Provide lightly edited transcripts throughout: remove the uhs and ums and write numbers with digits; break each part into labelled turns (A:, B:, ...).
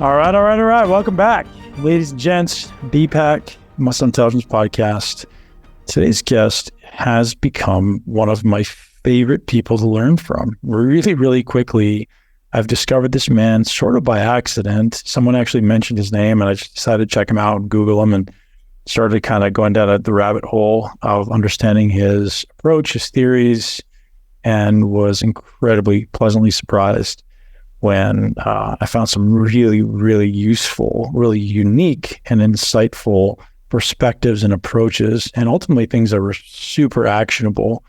A: All right. Welcome back, ladies and gents. BPAC, Muscle Intelligence Podcast. Today's guest has become one of my favorite people to learn from. Really quickly, I've discovered this man sort of by accident. Someone actually mentioned his name, and I just decided to check him out and Google him and started kind of going down the rabbit hole of understanding his approach, his theories, and was incredibly pleasantly surprised when I found some really useful, really unique and insightful perspectives and approaches, and ultimately things that were super actionable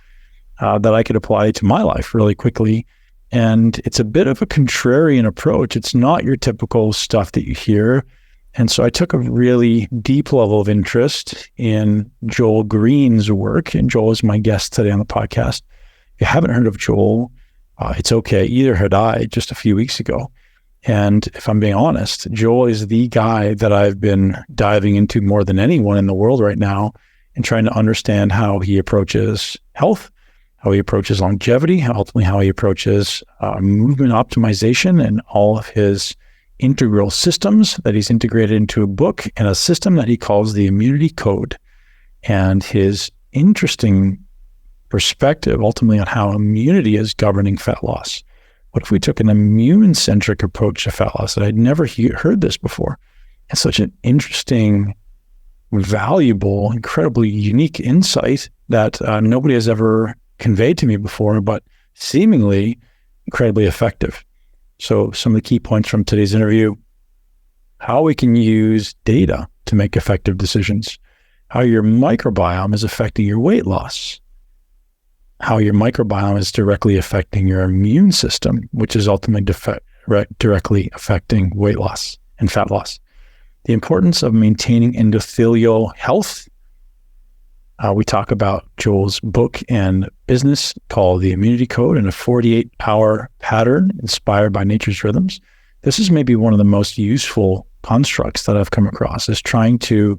A: that I could apply to my life really quickly. And it's a bit of a contrarian approach. It's not your typical stuff that you hear. And so I took a really deep level of interest in Joel Greene's work, and Joel is my guest today on the podcast. If you haven't heard of Joel, it's okay. Either had I just a few weeks ago. And if I'm being honest, Joel is the guy that I've been diving into more than anyone in the world right now and trying to understand how he approaches health, how he approaches longevity, ultimately how he approaches movement optimization and all of his integral systems that he's integrated into a book and a system that he calls the Immunity Code, and his interesting perspective ultimately on how immunity is governing fat loss. What if we took an immune-centric approach to fat loss? That I'd never heard this before. It's such an interesting, valuable, incredibly unique insight that nobody has ever conveyed to me before, but seemingly incredibly effective. So some of the key points from today's interview: how we can use data to make effective decisions, how your microbiome is affecting your weight loss, how your microbiome is directly affecting your immune system, which is ultimately directly affecting weight loss and fat loss, the importance of maintaining endothelial health. We talk about Joel's book and business called The Immunity Code and a 48-hour pattern inspired by nature's rhythms. This is maybe one of the most useful constructs that I've come across, is trying to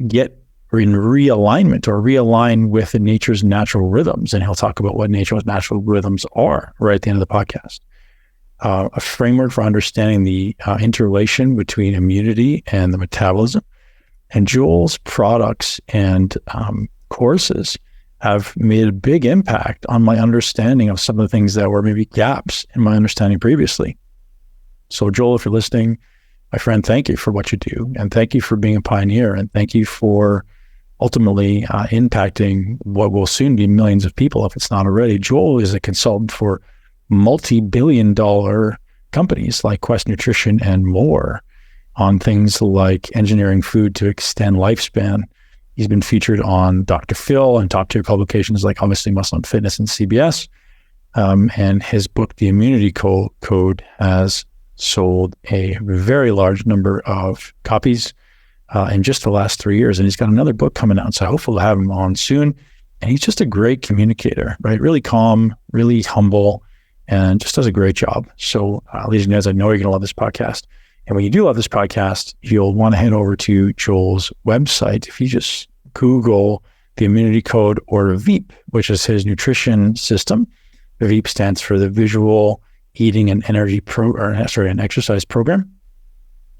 A: get in realignment or realign with nature's natural rhythms. And he'll talk about what nature's natural rhythms are right at the end of the podcast. A framework for understanding the interrelation between immunity and the metabolism. And Joel's products and courses have made a big impact on my understanding of some of the things that were maybe gaps in my understanding previously. So Joel, if you're listening, my friend, thank you for what you do. And thank you for being a pioneer. And thank you for ultimately impacting what will soon be millions of people, if it's not already. Joel is a consultant for multi-billion-dollar companies like Quest Nutrition and more, on things like engineering food to extend lifespan. He's been featured on Dr. Phil and top-tier publications like obviously Muscle and Fitness and CBS. And his book, The Immunity Code, has sold a very large number of copies in just the last 3 years. And he's got another book coming out, so hopefully we'll have him on soon. And he's just a great communicator, right? Really calm, really humble, and just does a great job. So ladies and gents, I know you're going to love this podcast. And when you do love this podcast, you'll want to head over to Joel's website. If you just Google the Immunity Code or VEEP, which is his nutrition system. The VEEP stands for the Visual Eating and an Exercise Program.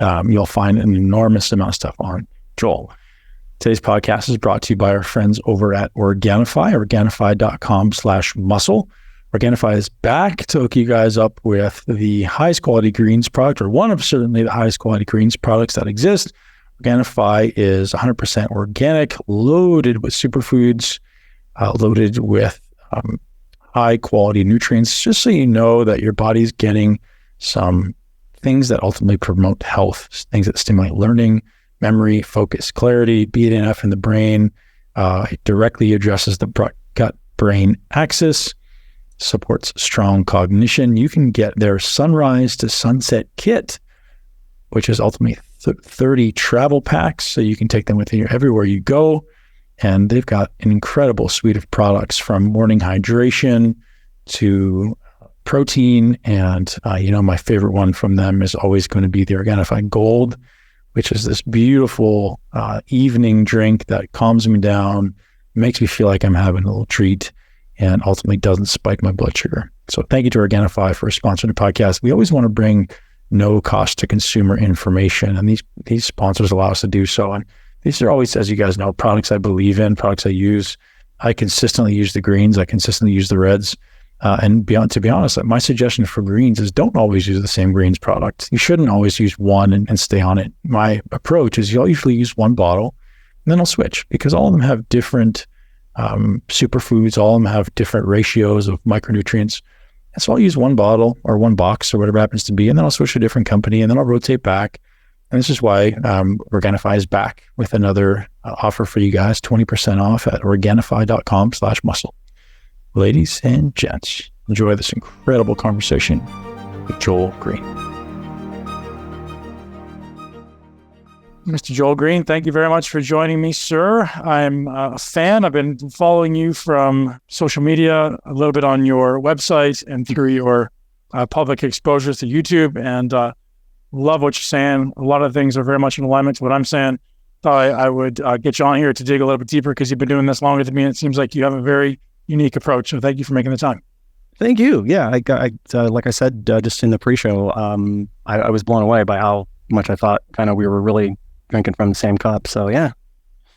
A: You'll find an enormous amount of stuff on Joel. Today's podcast is brought to you by our friends over at Organifi, Organifi.com/muscle. Organifi is back to hook you guys up with the highest quality greens product, or one of certainly the highest quality greens products that exist. Organifi is 100% organic, loaded with superfoods, loaded with high quality nutrients, just so you know that your body's getting some things that ultimately promote health, things that stimulate learning, memory, focus, clarity, BDNF in the brain. It directly addresses the gut-brain axis, supports strong cognition. You can get their sunrise to sunset kit, which is ultimately 30 travel packs, so you can take them with you everywhere you go. And they've got an incredible suite of products, from morning hydration to protein. And my favorite one from them is always going to be the Organifi Gold, which is this beautiful evening drink that calms me down, makes me feel like I'm having a little treat, and ultimately doesn't spike my blood sugar. So thank you to Organifi for sponsoring the podcast. We always want to bring no cost to consumer information. And these sponsors allow us to do so. And these are always, as you guys know, products I believe in, products I use. I consistently use the greens. I consistently use the reds. To be honest, my suggestion for greens is don't always use the same greens product. You shouldn't always use one and stay on it. My approach is you'll usually use one bottle and then I'll switch, because all of them have different superfoods. All of them have different ratios of micronutrients. And so I'll use one bottle or one box or whatever it happens to be, and then I'll switch to a different company, and then I'll rotate back. And this is why Organifi is back with another offer for you guys, 20% off at Organifi.com/muscle. Ladies and gents, enjoy this incredible conversation with Joel Greene. Mr. Joel Greene, thank you very much for joining me, sir. I'm a fan. I've been following you from social media, a little bit on your website and through your public exposures to YouTube, and love what you're saying. A lot of things are very much in alignment to what I'm saying. Thought I would get you on here to dig a little bit deeper, because you've been doing this longer than me, and it seems like you have a very unique approach. So thank you for making the time.
B: Thank you. Yeah, I like I said just in the pre-show, I was blown away by how much I thought kind of we were really drinking from the same cup. So yeah.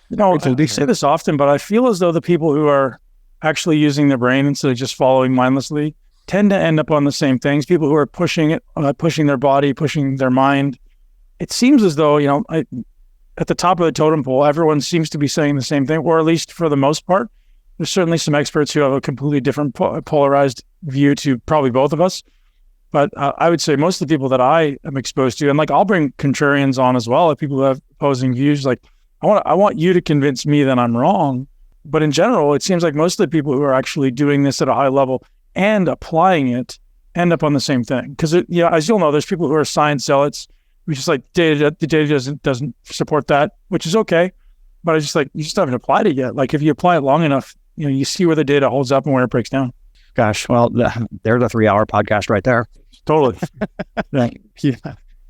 A: You know, they say this often, but I feel as though the people who are actually using their brain instead of just following mindlessly tend to end up on the same things. People who are pushing it, pushing their body, pushing their mind. It seems as though, you know, at the top of the totem pole, everyone seems to be saying the same thing, or at least for the most part. There's certainly some experts who have a completely different polarized view to probably both of us. But I would say most of the people that I am exposed to, and like I'll bring contrarians on as well, if people who have opposing views, like I want you to convince me that I'm wrong. But in general, it seems like most of the people who are actually doing this at a high level and applying it end up on the same thing. Because as you'll know, there's people who are science zealots who just like the data doesn't support that, which is okay. But it's just like you just haven't applied it yet. Like if you apply it long enough, you know, you see where the data holds up and where it breaks down.
B: Gosh, well, there's a 3-hour podcast right there.
A: Totally.
B: Yeah.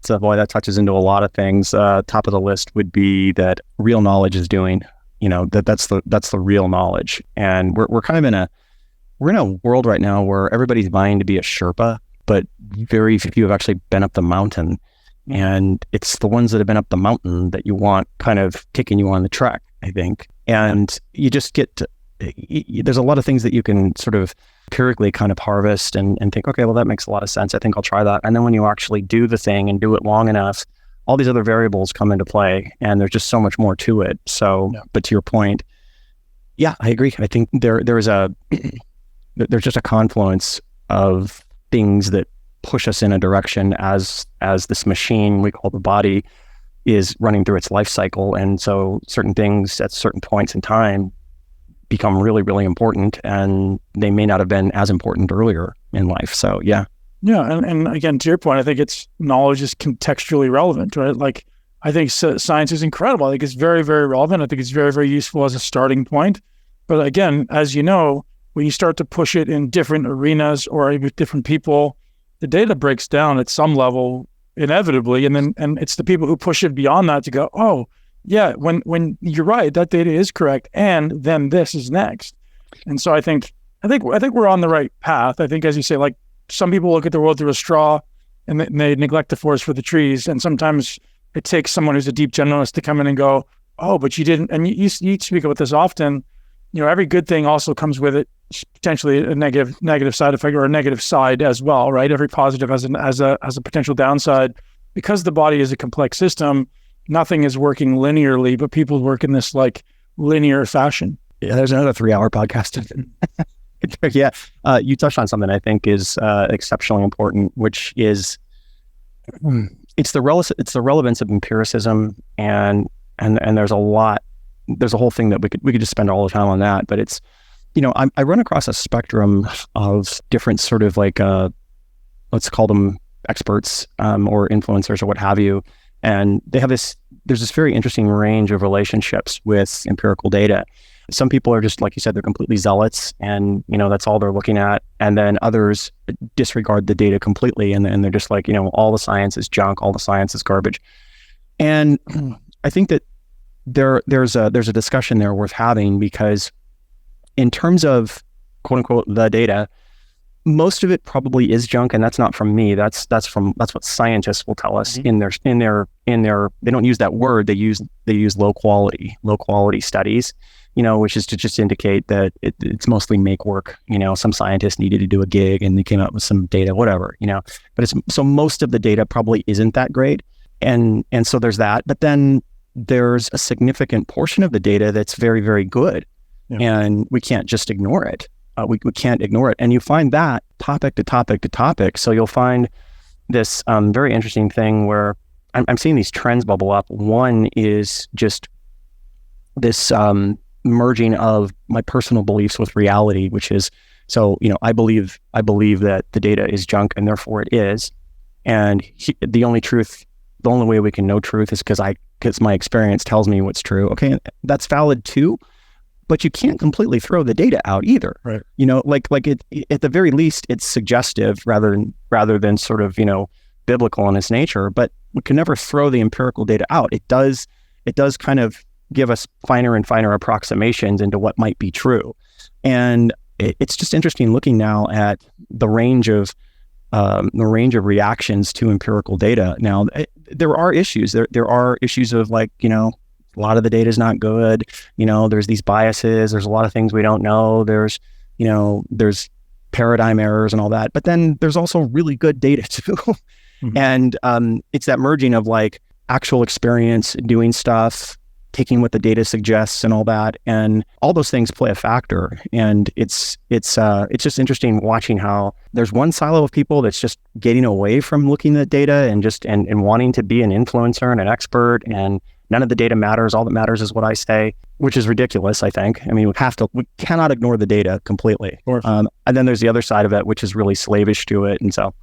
B: So boy, that touches into a lot of things. Top of the list would be that real knowledge is doing. You know, that's the real knowledge, and we're kind of in a world right now where everybody's vying to be a Sherpa, but very few have actually been up the mountain. And it's the ones that have been up the mountain that you want kind of kicking you on the track, I think. And you just get there's a lot of things that you can sort of empirically kind of harvest and think, okay, well, that makes a lot of sense. I think I'll try that. And then when you actually do the thing and do it long enough, all these other variables come into play, and there's just so much more to it. So, But to your point, yeah, I agree. I think there's just a confluence of things that push us in a direction as this machine we call the body is running through its life cycle. And so certain things at certain points in time become really, really important, and they may not have been as important earlier in life. So yeah.
A: Yeah. And again, to your point, I think knowledge is contextually relevant, right? Like I think science is incredible. I think it's very, very relevant. I think it's very, very useful as a starting point. But again, as you know, when you start to push it in different arenas or with different people, the data breaks down at some level inevitably. And it's the people who push it beyond that to go, oh, yeah, when you're right, that data is correct, and then this is next. And so I think we're on the right path. I think, as you say, like some people look at the world through a straw and they neglect the forest for the trees. And sometimes it takes someone who's a deep generalist to come in and go, oh, but you didn't. And you speak about this often. You know, every good thing also comes with it potentially a negative side effect or a negative side as well, right? Every positive has a potential downside. Because the body is a complex system, nothing is working linearly, but people work in this like linear fashion.
B: Yeah, there's another 3-hour podcast. Yeah, you touched on something I think is exceptionally important, which is it's the relevance of empiricism, and there's a whole thing that we could just spend all the time on that. But it's, you know, I run across a spectrum of different sort of like let's call them experts or influencers or what have you. And there's this very interesting range of relationships with empirical data. Some people are just, like you said, they're completely zealots, and, you know, that's all they're looking at. And then others disregard the data completely, and they're just like, you know, all the science is junk, all the science is garbage. And I think that there's a discussion there worth having, because in terms of quote unquote the data, most of it probably is junk, and that's not from me. That's what scientists will tell us in their they don't use that word. They use low quality studies, which is to just indicate that it's mostly make work. Some scientists needed to do a gig and they came up with some data, whatever, but so most of the data probably isn't that great. And so there's that, but then there's a significant portion of the data that's very, very good, and we can't just ignore it. We can't ignore it. And you find that topic to topic to topic. So you'll find this very interesting thing where I'm seeing these trends bubble up. One is just this merging of my personal beliefs with reality, which is, I believe that the data is junk and therefore it is. And the only way we can know truth is because my experience tells me what's true. Okay, that's valid too. But you can't completely throw the data out either. Right. Like it, at the very least, it's suggestive rather than sort of, biblical in its nature, but we can never throw the empirical data out. It does kind of give us finer and finer approximations into what might be true. And it's just interesting looking now at the range of reactions to empirical data. Now, there are issues. There are issues of a lot of the data is not good. There's these biases. There's a lot of things we don't know. There's paradigm errors and all that. But then there's also really good data too. Mm-hmm. And it's that merging of actual experience, doing stuff, taking what the data suggests and all that. And all those things play a factor. And it's just interesting watching how there's one silo of people that's just getting away from looking at data and wanting to be an influencer and an expert, and none of the data matters. All that matters is what I say, which is ridiculous, I think. I mean, we cannot ignore the data completely. And then there's the other side of it, which is really slavish to it. And so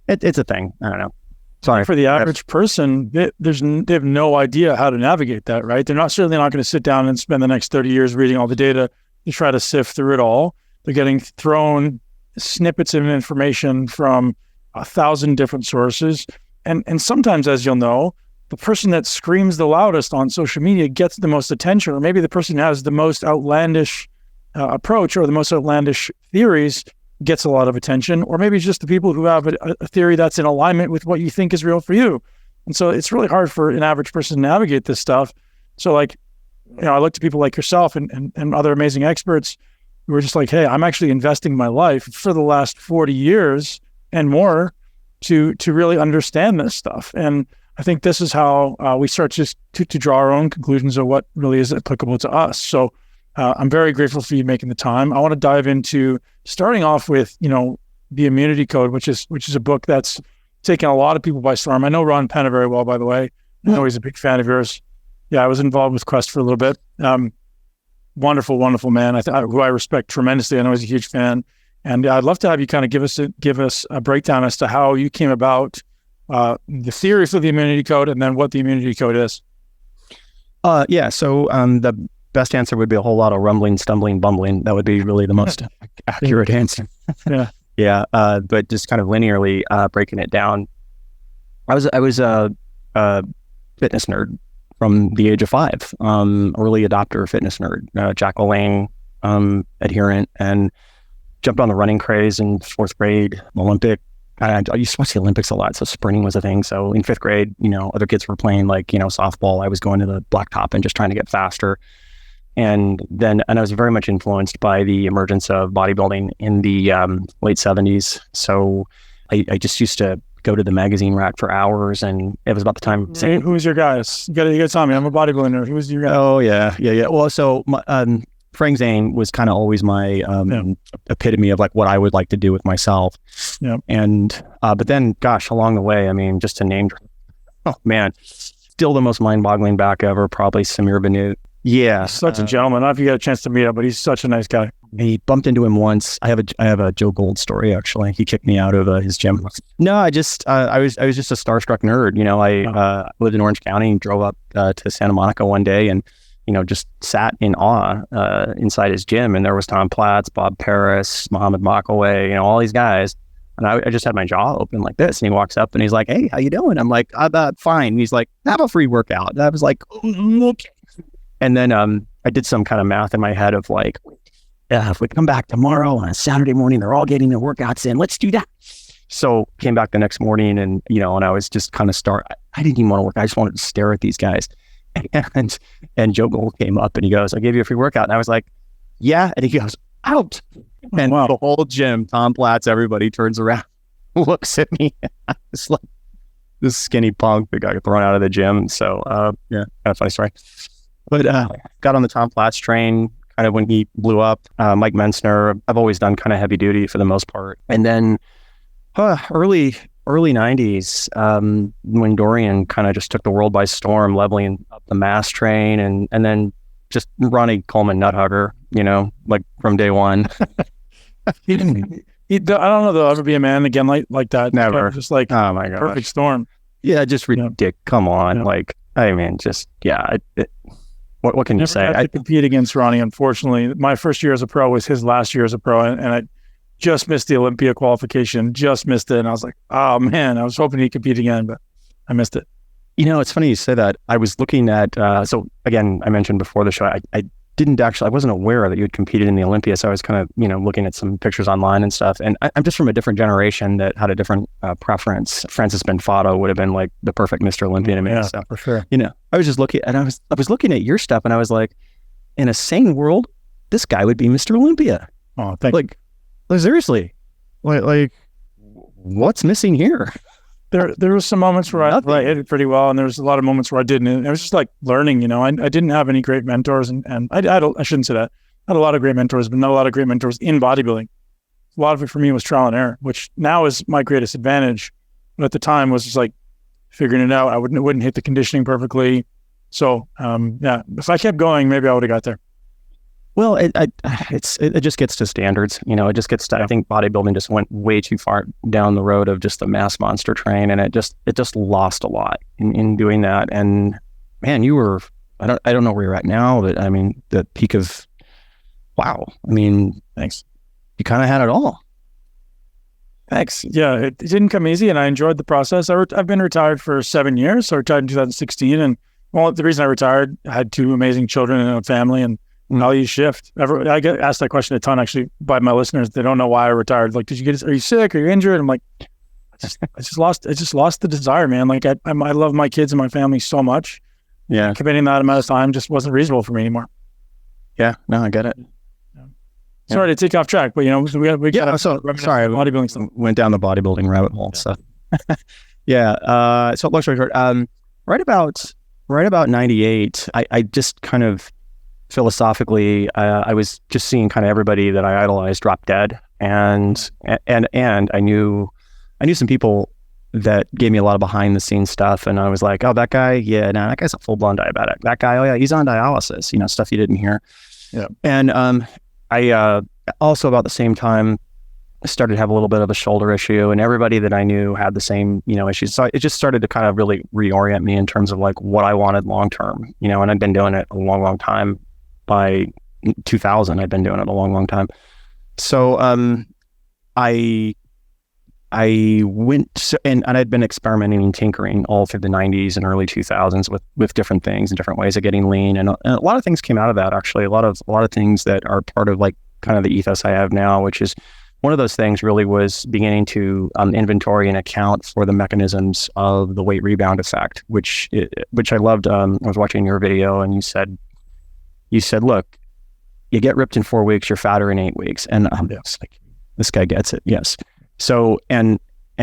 B: it's a thing. I don't know. Sorry.
A: For the average person, they have no idea how to navigate that, right? They're certainly not going to sit down and spend the next 30 years reading all the data to try to sift through it all. They're getting thrown snippets of information from 1,000 different sources. And sometimes, as you'll know, the person that screams the loudest on social media gets the most attention, or maybe the person who has the most outlandish approach or the most outlandish theories gets a lot of attention, or maybe it's just the people who have a theory that's in alignment with what you think is real for you. And so it's really hard for an average person to navigate this stuff. So I look to people like yourself and other amazing experts who are just like, hey, I'm actually investing my life for the last 40 years and more to really understand this stuff. And I think this is how we start just to draw our own conclusions of what really is applicable to us. So I'm very grateful for you making the time. I want to dive into starting off with, the Immunity Code, which is a book that's taken a lot of people by storm. I know Ron Penna very well, by the way. I know he's a big fan of yours. Yeah, I was involved with Quest for a little bit. Wonderful, wonderful man. Who I respect tremendously. I know he's a huge fan. And I'd love to have you kind of give us a breakdown as to how you came about the theory for the Immunity Code and then what the Immunity Code is.
B: So the best answer would be a whole lot of rumbling, stumbling, bumbling. That would be really the most accurate answer. Yeah. But just kind of linearly breaking it down. I was a fitness nerd from the age of 5, early adopter fitness nerd, Jack LaLanne adherent, and jumped on the running craze in 4th grade, Olympic. I used to watch the Olympics a lot, so sprinting was a thing. So in 5th grade, other kids were playing softball. I was going to the blacktop and just trying to get faster. And I was very much influenced by the emergence of bodybuilding in the late 70s. So I just used to go to the magazine rack for hours, and it was about the time.
A: Who was your guys? You got to tell me. I'm a bodybuilder. Who was your guy?
B: Oh yeah. Well, so Frank Zane was kind of always my epitome of what I would like to do with myself. Yeah. And but then, gosh, along the way, just to name, oh man, still the most mind-boggling back ever, probably Samir Banut. Yeah,
A: such a gentleman. I don't know if you got a chance to meet him, but he's such a nice guy.
B: He bumped into him once. I have a Joe Gold story actually. He kicked me out of his gym. No, I was just a starstruck nerd. I lived in Orange County and drove up to Santa Monica one day and just sat in awe inside his gym, and there was Tom Platz, Bob Paris, Muhammad Makaway, all these guys. And I just had my jaw open like this, and he walks up and he's like, "Hey, how you doing?" I'm like, "I'm fine." And he's like, "Have a free workout." And I was like, "Okay." And then I did some kind of math in my head of if we come back tomorrow on a Saturday morning, they're all getting their workouts in. Let's do that. So came back the next morning and I was just kind of I didn't even want to work. I just wanted to stare at these guys. And Joe Gold came up and he goes, I gave you a free workout. And I was like, yeah. And he goes, out. And the whole gym, Tom Platz, everybody turns around, looks at me. It's like this skinny punk that got thrown out of the gym. So, kind of funny story. But got on the Tom Platz train kind of when he blew up. Mike Mensner, I've always done kind of heavy duty for the most part. And then early 90s, when Dorian kind of just took the world by storm, leveling up the mass train and then just Ronnie Coleman nut hugger, like from day one. I don't know there'll ever be a man again like that. Never.
A: Just like, oh my God, perfect storm.
B: Yeah, just ridiculous. Come on. Yeah. Like, I mean, just, yeah. What can you say?
A: I compete against Ronnie, unfortunately. My first year as a pro was his last year as a pro, and I just missed the Olympia qualification, just missed it. And I was like, oh man, I was hoping he'd compete again, but I missed it.
B: It's funny you say that. I was looking at, so again, I mentioned before the show, I wasn't aware that you had competed in the Olympia. So I was kind of, looking at some pictures online and stuff. And I'm just from a different generation that had a different preference. Francis Benfato would have been like the perfect Mr. Olympia to me.
A: Yeah,
B: so,
A: for sure.
B: I was just looking and I was looking at your stuff and I was like, in a sane world, this guy would be Mr. Olympia.
A: Oh, thank you.
B: Like seriously, like what's missing here?
A: There was some moments where I hit it pretty well, and there was a lot of moments where I didn't. And it was just like learning, I didn't have any great mentors, and I shouldn't say that. I had a lot of great mentors, but not a lot of great mentors in bodybuilding. A lot of it for me was trial and error, which now is my greatest advantage. But at the time was just like figuring it out. I wouldn't hit the conditioning perfectly. So if I kept going, maybe I would have got there.
B: Well, it just gets to standards, it just gets to, I think bodybuilding just went way too far down the road of just the mass monster train. And it just lost a lot in doing that. And man, you were, I don't know where you're at now, but I mean, the peak of, wow. I mean,
A: thanks.
B: You kind of had it all.
A: Thanks. Yeah. It didn't come easy and I enjoyed the process. I've been retired for 7 years. So I retired in 2016. And the reason I retired, I had 2 amazing children and a family, and how you shift. I get asked that question a ton actually by my listeners. They don't know why I retired. Like, are you sick? Are you injured? I'm like, I just lost the desire, man. Like I love my kids and my family so much.
B: Yeah.
A: Committing that amount of time just wasn't reasonable for me anymore.
B: Yeah. No, I get it.
A: Yeah. Sorry to take off track, but we got
B: sorry.
A: Bodybuilding stuff.
B: Went down the bodybuilding rabbit hole. So yeah. So long story short, right about 98, I just kind of, philosophically, I was just seeing kind of everybody that I idolized drop dead, and I knew some people that gave me a lot of behind the scenes stuff, and I was like, oh, that guy, that guy's a full blown diabetic. That guy, oh yeah, he's on dialysis, stuff you didn't hear.
A: Yeah.
B: And I also about the same time started to have a little bit of a shoulder issue, and everybody that I knew had the same issues. So it just started to kind of really reorient me in terms of like what I wanted long term, and I've been doing it a long time. By 2000, I've been doing it a long time. So I went and I'd been experimenting and tinkering all through the 90s and early 2000s with different things and different ways of getting lean, and a lot of things came out of that actually. A lot of things that are part of like kind of the ethos I have now, which is one of those things really was beginning to inventory and account for the mechanisms of the weight rebound effect, which I loved. I was watching your video and you said, look, you get ripped in 4 weeks, you're fatter in 8 weeks. And I'm just like, this guy gets it. Yes. So, and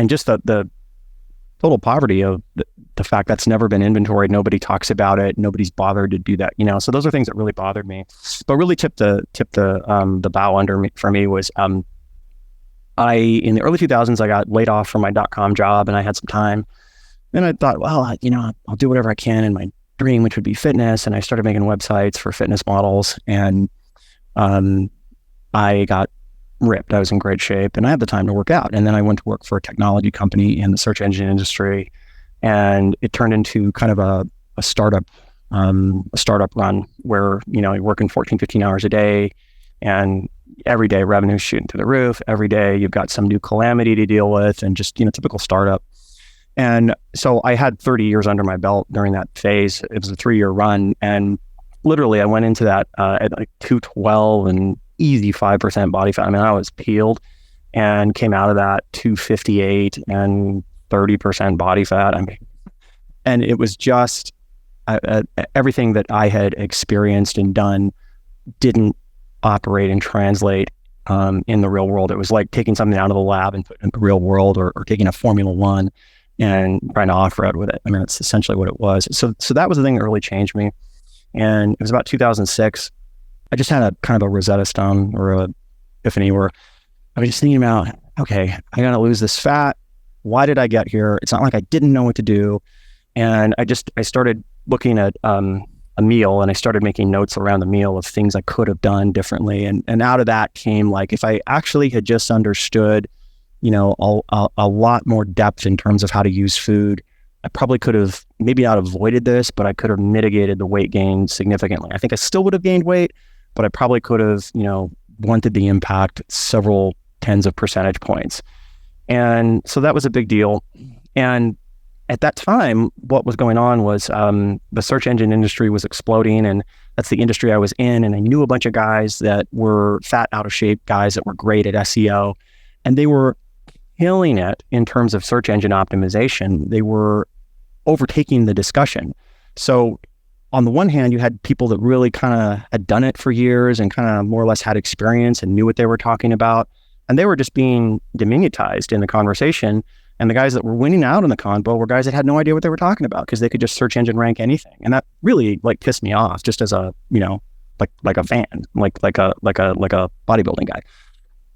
B: just the total poverty of the fact that's never been inventoried. Nobody talks about it. Nobody's bothered to do that, so those are things that really bothered me, but really tipped the bow under me for me was, in the early 2000s, I got laid off from my .com job and I had some time, and I thought, well, I'll do whatever I can in my dream, which would be fitness. And I started making websites for fitness models, and I got ripped. I was in great shape and I had the time to work out. And then I went to work for a technology company in the search engine industry, and it turned into kind of a startup run where, you're working 14, 15 hours a day, and every day revenue's shooting through the roof. Every day you've got some new calamity to deal with, and just, typical startup. And so I had 30 years under my belt during that phase. It was a 3-year run. And literally I went into that at like 212 and easy 5% body fat. I mean, I was peeled and came out of that 258 and 30% body fat. I mean, and it was just everything that I had experienced and done didn't operate and translate in the real world. It was like taking something out of the lab and putting it in the real world, or taking a Formula One and trying to off-road with it. I mean, that's essentially what it was. So that was the thing that really changed me. And it was about 2006. I just had a kind of a Rosetta Stone or a epiphany where I was just thinking about, okay, I got to lose this fat. Why did I get here? It's not like I didn't know what to do. And I started looking at a meal, and I started making notes around the meal of things I could have done differently. And out of that came, like, if I actually had just understood, a lot more depth in terms of how to use food, I probably could have maybe not avoided this, but I could have mitigated the weight gain significantly. I think I still would have gained weight, but I probably could have, blunted the impact several tens of percentage points. And so that was a big deal. And at that time, what was going on was the search engine industry was exploding, and that's the industry I was in. And I knew a bunch of guys that were fat, out of shape guys that were great at SEO, and they were killing it in terms of search engine optimization. They were overtaking the discussion. So on the one hand, you had people that really kind of had done it for years and kind of more or less had experience and knew what they were talking about, and they were just being diminutized in the conversation. And the guys that were winning out in the convo were guys that had no idea what they were talking about, because they could just search engine rank anything. And that really pissed me off, just as a, like a fan, like a bodybuilding guy.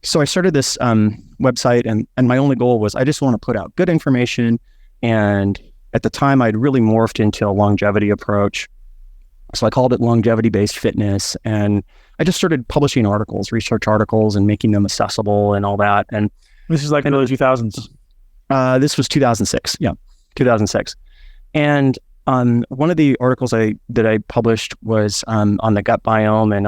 B: So I started this website, and my only goal was I just want to put out good information. And at the time, I'd really morphed into a longevity approach. So I called it longevity-based fitness. And I just started publishing articles, research articles, and making them accessible and all that. And
A: this is like in the early 2000s.
B: This was 2006. Yeah, 2006. And one of the articles that I published was on the gut biome, and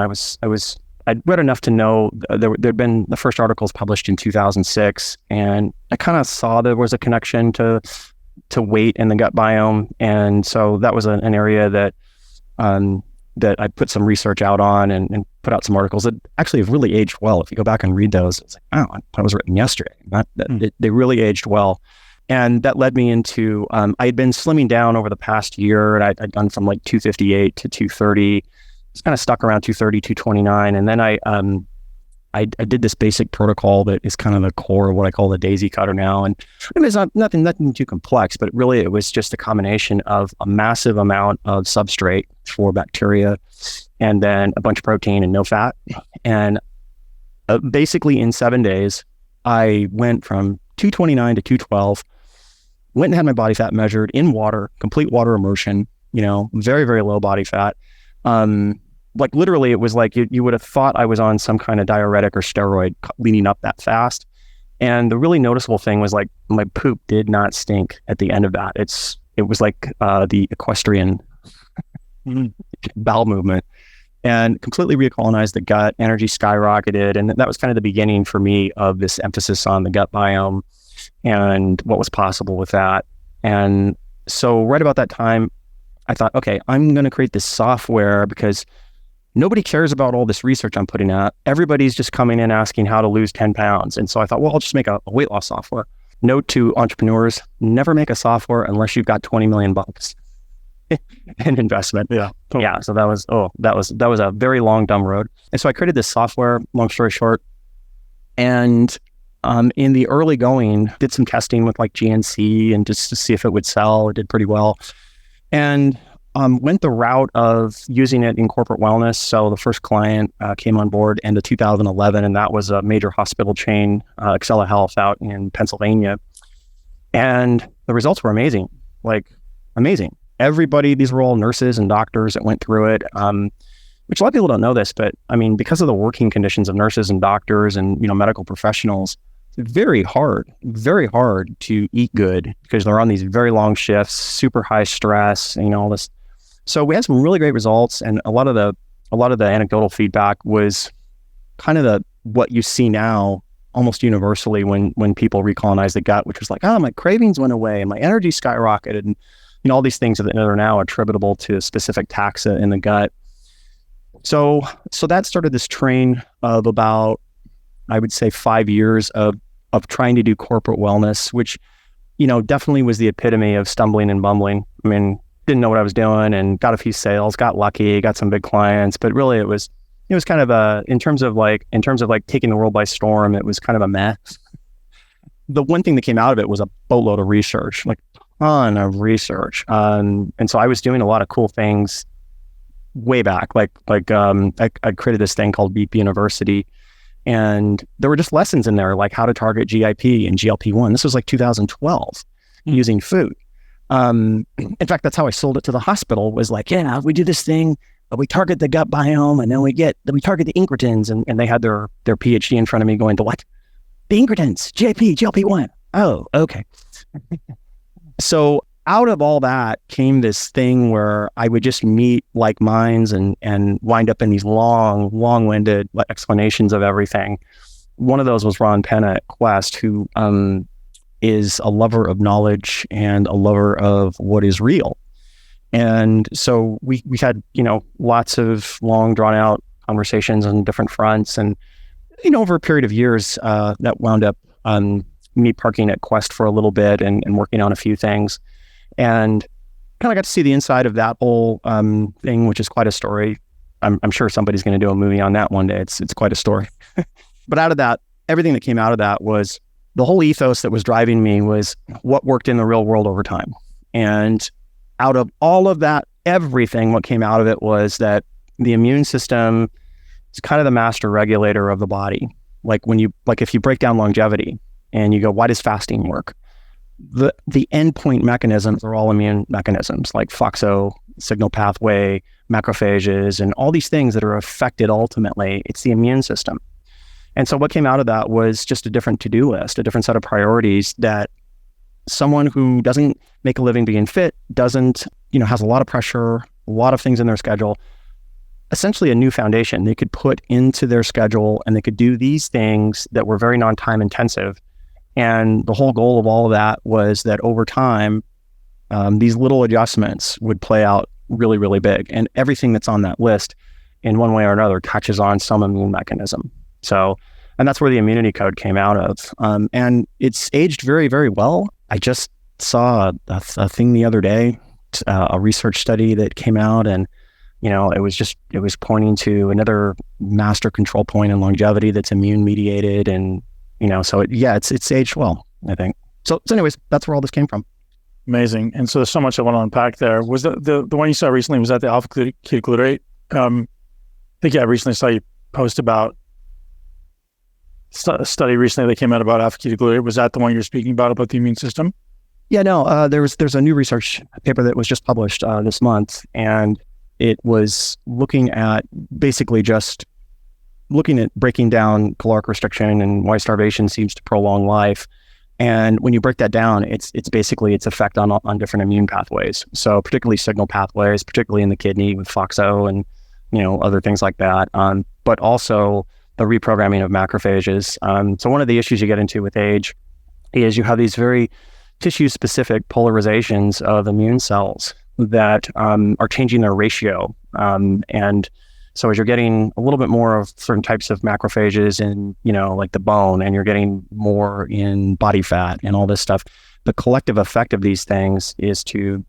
B: I'd read enough to know there'd been the first articles published in 2006, and I kind of saw there was a connection to weight and the gut biome, and so that was an area that I put some research out on and put out some articles that actually have really aged well. If you go back and read those, it's like, oh, that was written yesterday. They really aged well. And that led me into, I had been slimming down over the past year, and I'd gone from like 258 to 230. It's kind of stuck around 230, 229. And then I did this basic protocol that is kind of the core of what I call the daisy cutter now. And I mean, it's nothing too complex, but really it was just a combination of a massive amount of substrate for bacteria, and then a bunch of protein and no fat. And basically in 7 days, I went from 229 to 212, went and had my body fat measured in water, complete water immersion, very, very low body fat. Like literally it was like you would have thought I was on some kind of diuretic or steroid leading up that fast. And the really noticeable thing was, like, my poop did not stink at the end of that. It was like the equestrian bowel movement, and completely recolonized the gut. Energy skyrocketed, and that was kind of the beginning for me of this emphasis on the gut biome and what was possible with that. And so right about that time, I thought, okay, I'm going to create this software, because nobody cares about all this research I'm putting out. Everybody's just coming in asking how to lose 10 pounds. And so I thought, well, I'll just make a weight loss software. Note to entrepreneurs: never make a software unless you've got $20 million in investment.
A: Yeah. Totally.
B: Yeah. So that was a very long, dumb road. And so I created this software, long story short. And in the early going, did some testing with like GNC and just to see if it would sell. It did pretty well. And went the route of using it in corporate wellness. So the first client came on board end of 2011, and that was a major hospital chain, Excella Health, out in Pennsylvania. And the results were amazing, like amazing. Everybody, these were all nurses and doctors that went through it, which a lot of people don't know this, but I mean, because of the working conditions of nurses and doctors and, medical professionals, it's very hard to eat good, because they're on these very long shifts, super high stress, all this. So we had some really great results, and a lot of the anecdotal feedback was kind of what you see now almost universally when people recolonize the gut, which was like, oh, my cravings went away and my energy skyrocketed, and all these things that are now attributable to specific taxa in the gut. So that started this train of about, I would say, 5 years of trying to do corporate wellness, which, definitely was the epitome of stumbling and bumbling. I mean, didn't know what I was doing and got a few sales, got lucky, got some big clients, but really it was kind of in terms of taking the world by storm, it was kind of a mess. The one thing that came out of it was a boatload of research, like a ton of research. And so I was doing a lot of cool things way back. I created this thing called VEEP University, and there were just lessons in there, like how to target GIP and GLP-1. This was like 2012 using food. In fact, that's how I sold it to the hospital, was like, yeah, we do this thing, we target the gut biome, and then we target the incretins, and they had their PhD in front of me going, the what? The incretins, GIP, GLP-1. Oh, okay. So out of all that came this thing where I would just meet like minds and wind up in these long-winded explanations of everything. One of those was Ron Penna at Quest, who is a lover of knowledge and a lover of what is real. And so we had, lots of long drawn out conversations on different fronts. And, over a period of years, that wound up me parking at Quest for a little bit and working on a few things, and kind of got to see the inside of that whole thing, which is quite a story. I'm sure somebody's going to do a movie on that one day. It's quite a story. But out of that, everything that came out of that was the whole ethos that was driving me was what worked in the real world over time. And out of all of that, everything, what came out of it was that the immune system is kind of the master regulator of the body. If you break down longevity and you go, why does fasting work? The endpoint mechanisms are all immune mechanisms, like FOXO, signal pathway, macrophages, and all these things that are affected ultimately. It's the immune system. And so what came out of that was just a different to-do list, a different set of priorities that someone who doesn't make a living being fit, doesn't, has a lot of pressure, a lot of things in their schedule, essentially a new foundation they could put into their schedule, and they could do these things that were very non-time intensive. And the whole goal of all of that was that over time, these little adjustments would play out really, really big. And everything that's on that list in one way or another touches on some immune mechanism. So, and that's where the immunity code came out of. And it's aged very, very well. I just saw a thing the other day, a research study that came out, and, it was pointing to another master control point in longevity that's immune mediated. And, it's aged well, I think. So anyways, that's where all this came from.
A: Amazing. And so there's so much I want to unpack there. Was the one you saw recently, was that the alpha ketoglutarate? I think I recently saw you post about a study recently that came out about alpha ketoglutarate. Was that the one you're speaking about the immune system?
B: Yeah, no, there's a new research paper that was just published this month, and it was looking at basically just looking at breaking down caloric restriction and why starvation seems to prolong life. And when you break that down, it's basically its effect on different immune pathways. So particularly signal pathways, particularly in the kidney with FOXO and, other things like that. But also the reprogramming of macrophages. So one of the issues you get into with age is you have these very tissue-specific polarizations of immune cells that are changing their ratio. And so as you're getting a little bit more of certain types of macrophages in, like the bone, and you're getting more in body fat and all this stuff, the collective effect of these things is to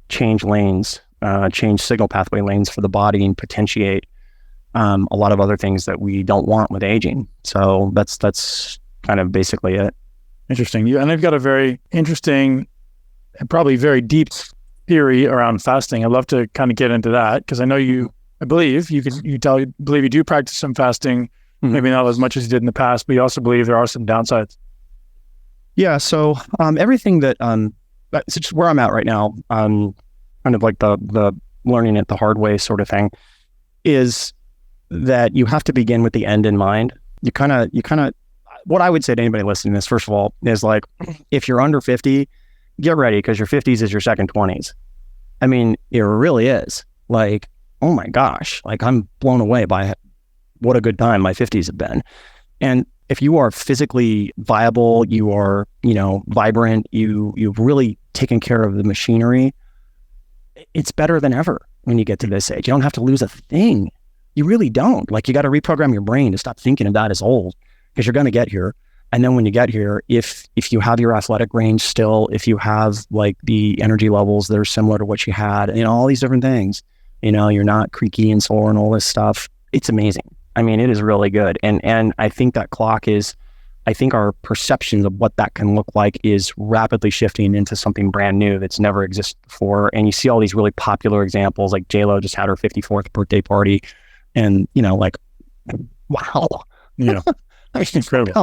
B: change lanes, change signal pathway lanes for the body, and potentiate a lot of other things that we don't want with aging. So that's kind of basically it.
A: Interesting. And I've got a very interesting and probably very deep theory around fasting. I'd love to kind of get into that, because I know I believe you do practice some fasting, maybe not as much as you did in the past, but you also believe there are some downsides.
B: Yeah. So everything that it's just where I'm at right now, kind of like the learning it the hard way sort of thing, is that you have to begin with the end in mind. You kind of what I would say to anybody listening to this, first of all, is like, if you're under 50, get ready, because your 50s is your second 20s. I mean, it really is. Like, oh my gosh, like I'm blown away by what a good time my 50s have been. And if you are physically viable, you are, vibrant, you've really taken care of the machinery, it's better than ever when you get to this age. You don't have to lose a thing. You really don't. Like, you got to reprogram your brain to stop thinking of that as old, because you're going to get here. And then when you get here, if you have your athletic range still, if you have like the energy levels that are similar to what you had, all these different things, you're not creaky and sore and all this stuff. It's amazing. I mean, it is really good. And I think that clock is, I think our perceptions of what that can look like is rapidly shifting into something brand new that's never existed before. And you see all these really popular examples, like J-Lo just had her 54th birthday party. And, like, wow.
A: Yeah.
B: It's incredible.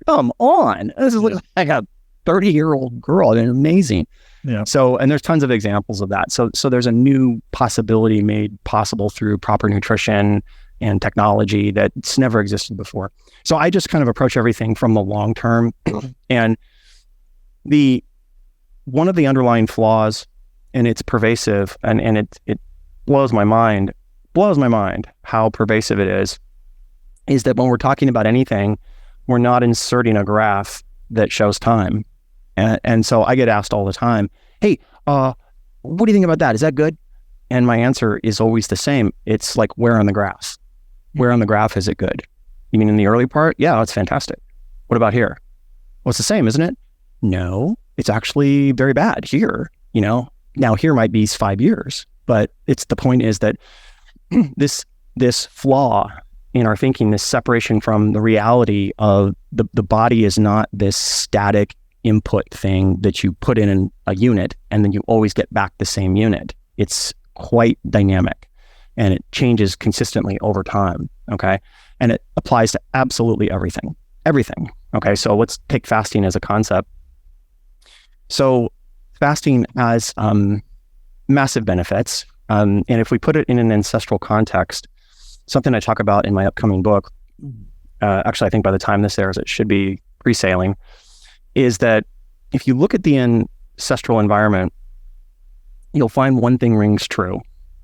B: Come on. This is like a 30-year-old girl. And amazing.
A: Yeah.
B: So, and there's tons of examples of that. So there's a new possibility made possible through proper nutrition and technology that's never existed before. So I just kind of approach everything from the long term. And one of the underlying flaws, and it's pervasive, and it blows my mind how pervasive it is that when we're talking about anything, we're not inserting a graph that shows time. And so I get asked all the time, hey, what do you think about that? Is that good? And my answer is always the same. It's like, where on the graph? Where on the graph is it good? You mean in the early part? Yeah, it's fantastic. What about here? Well, it's the same, isn't it? No, it's actually very bad here. Now here might be 5 years, but the point is that this flaw in our thinking, this separation from the reality of the body is not this static input thing that you put in a unit and then you always get back the same unit. It's quite dynamic and it changes consistently over time. Okay. And it applies to absolutely everything. Okay. So let's take fasting as a concept. So fasting has massive benefits. And if we put it in an ancestral context, something I talk about in my upcoming book, actually, I think by the time this airs, it should be pre-sailing, is that if you look at the ancestral environment, you'll find one thing rings true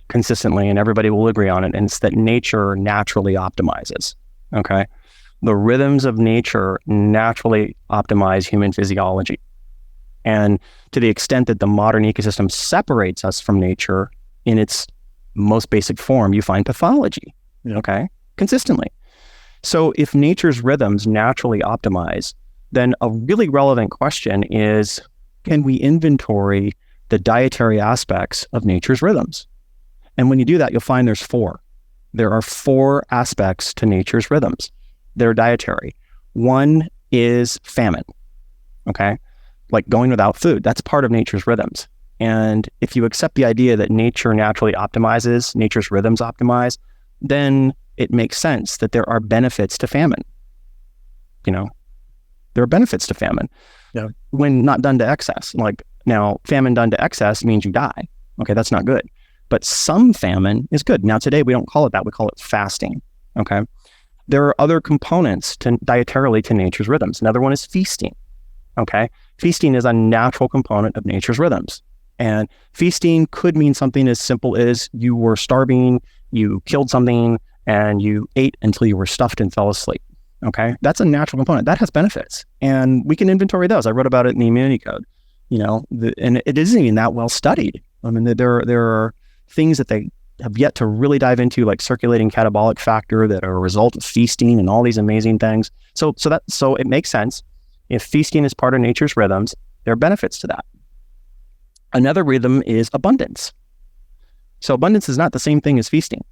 B: consistently, and everybody will agree on it, and it's that nature naturally optimizes, okay? The rhythms of nature naturally optimize human physiology. And to the extent that the modern ecosystem separates us from nature in its most basic form, you find pathology, okay, consistently. So if nature's rhythms naturally optimize, then a really relevant question is, can we inventory the dietary aspects of nature's rhythms? And when you do that, you'll find there's 4. There are 4 aspects to nature's rhythms. They're dietary. One is famine, okay? Like going without food. That's part of nature's rhythms. And if you accept the idea that nature naturally optimizes, nature's rhythms optimize, then it makes sense that there are benefits to famine. There are benefits to famine when not done to excess. Like, now, famine done to excess means you die. Okay, that's not good. But some famine is good. Now, today we don't call it that. We call it fasting. Okay. There are other components dietarily to nature's rhythms. Another one is feasting. Okay. Feasting is a natural component of nature's rhythms. And feasting could mean something as simple as you were starving, you killed something, and you ate until you were stuffed and fell asleep. Okay. That's a natural component. That has benefits. And we can inventory those. I wrote about it in the Immunity Code, and it isn't even that well studied. I mean, there are things that they have yet to really dive into, like circulating catabolic factor, that are a result of feasting and all these amazing things. So it makes sense. If feasting is part of nature's rhythms, there are benefits to that. Another rhythm is abundance. So abundance is not the same thing as feasting.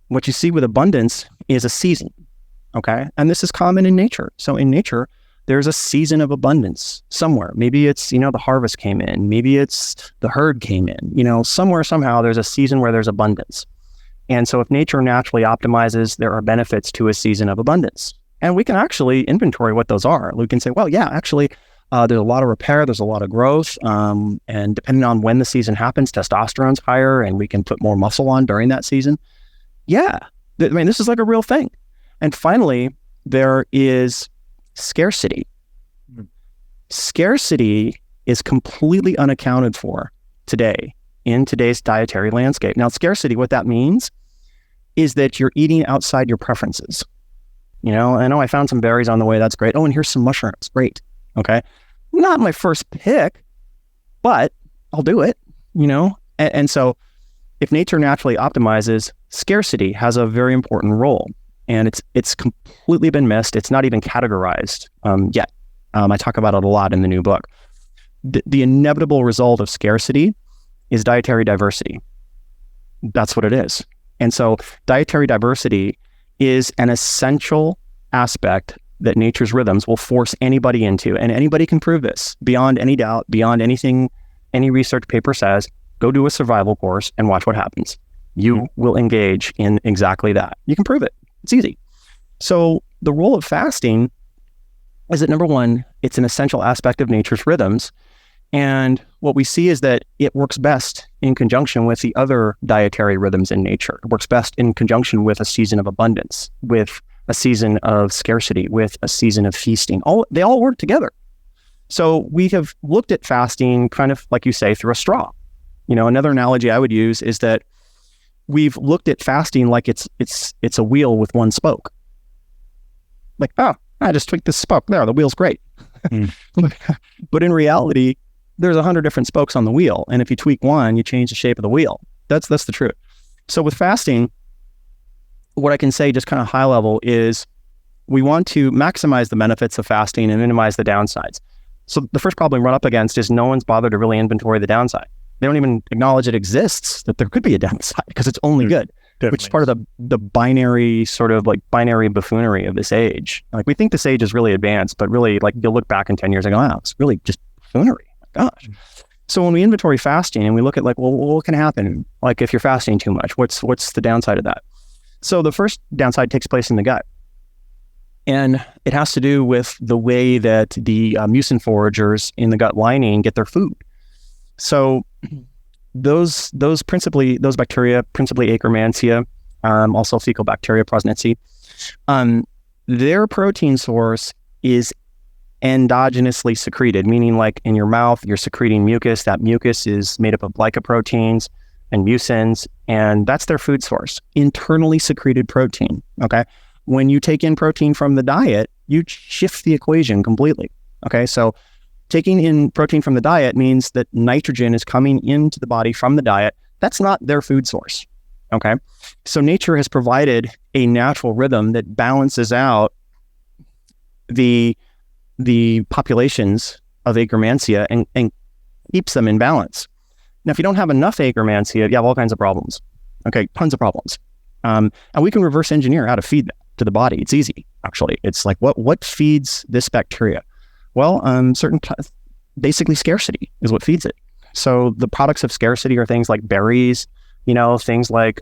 B: What you see with abundance is a season, okay? And this is common in nature. So in nature, there's a season of abundance somewhere. Maybe it's, the harvest came in. Maybe it's the herd came in. Somewhere, somehow, there's a season where there's abundance. And so if nature naturally optimizes, there are benefits to a season of abundance. And we can actually inventory what those are. We can say, well, yeah, actually, there's a lot of repair, there's a lot of growth, and depending on when the season happens, testosterone's higher, and we can put more muscle on during that season. Yeah, this is like a real thing. And finally, there is scarcity. Scarcity is completely unaccounted for today in today's dietary landscape. Now, scarcity, what that means is that you're eating outside your preferences. I know I found some berries on the way. That's great. Oh, and here's some mushrooms. Great. Okay. Not my first pick, but I'll do it, And so if nature naturally optimizes, scarcity has a very important role, and it's completely been missed. It's not even categorized yet. I talk about it a lot in the new book. The inevitable result of scarcity is dietary diversity. That's what it is. And so dietary diversity is an essential aspect that nature's rhythms will force anybody into. And anybody can prove this beyond any doubt, beyond anything any research paper says. Go do a survival course and watch what happens. You will engage in exactly that. You can prove it. It's easy. So the role of fasting is that, number one, it's an essential aspect of nature's rhythms. And what we see is that it works best in conjunction with the other dietary rhythms in nature. It works best in conjunction with a season of abundance, with a season of scarcity, with a season of feasting. They all work together. So we have looked at fasting kind of, like you say, through a straw. Another analogy I would use is that we've looked at fasting like it's a wheel with one spoke. Like, I just tweaked this spoke there. The wheel's great. But in reality, there's 100 different spokes on the wheel. And if you tweak one, you change the shape of the wheel. That's the truth. So with fasting, what I can say just kind of high level is we want to maximize the benefits of fasting and minimize the downsides. So the first problem we run up against is no one's bothered to really inventory the downside. They don't even acknowledge it exists, that there could be a downside because it's only good. Definitely. Which is part of the binary sort of like binary buffoonery of this age. Like we think this age is really advanced, but really like you'll look back in 10 years and go, wow, it's really just buffoonery. My gosh. So when we inventory fasting and we look at like, well, what can happen? Like if you're fasting too much, what's the downside of that? So the first downside takes place in the gut. And it has to do with the way that the mucin foragers in the gut lining get their food. So those bacteria, principally Akkermansia, also fecal bacteria, Prosnitzi, their protein source is endogenously secreted, meaning like in your mouth, you're secreting mucus. That mucus is made up of glycoproteins and mucins, and that's their food source, internally secreted protein, okay? When you take in protein from the diet, you shift the equation completely, okay? So taking in protein from the diet means that nitrogen is coming into the body from the diet. That's not their food source, okay? So nature has provided a natural rhythm that balances out the populations of Akkermansia and keeps them in balance. Now, if you don't have enough Akkermansia, you have all kinds of problems, okay? Tons of problems. And we can reverse engineer how to feed that to the body. It's easy, actually. It's like, what feeds this bacteria? Well, basically scarcity is what feeds it. So the products of scarcity are things like berries, things like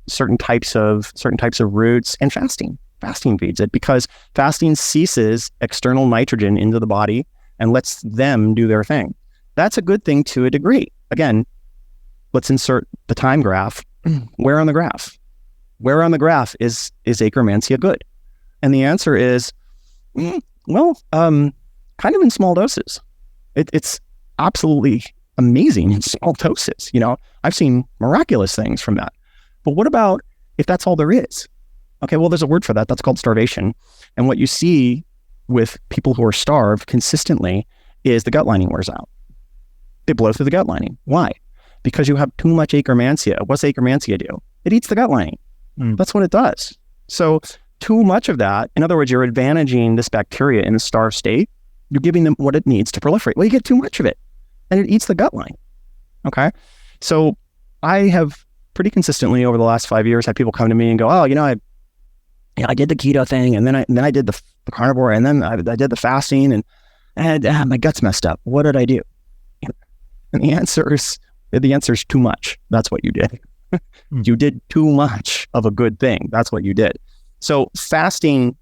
B: certain types of roots, and fasting. Fasting feeds it because fasting ceases external nitrogen into the body and lets them do their thing. That's a good thing to a degree. Again, let's insert the time graph. Where on the graph? Where on the graph is Akkermansia good? And the answer is, kind of in small doses. It's absolutely amazing in small doses. I've seen miraculous things from that. But what about if that's all there is? Okay, well, there's a word for that. That's called starvation. And what you see with people who are starved consistently is the gut lining wears out. They blow through the gut lining. Why? Because you have too much Akkermansia. What's Akkermansia do? It eats the gut lining. That's what it does. So too much of that, in other words, you're advantaging this bacteria in a starved state. You're giving them what it needs to proliferate. Well, you get too much of it and it eats the gut lining. Okay. So I have pretty consistently over the last 5 years had people come to me and go, oh, I did the keto thing and then I did the carnivore and then I did the fasting and my gut's messed up. What did I do? And the answer is too much. That's what you did. You did too much of a good thing. That's what you did. So fasting,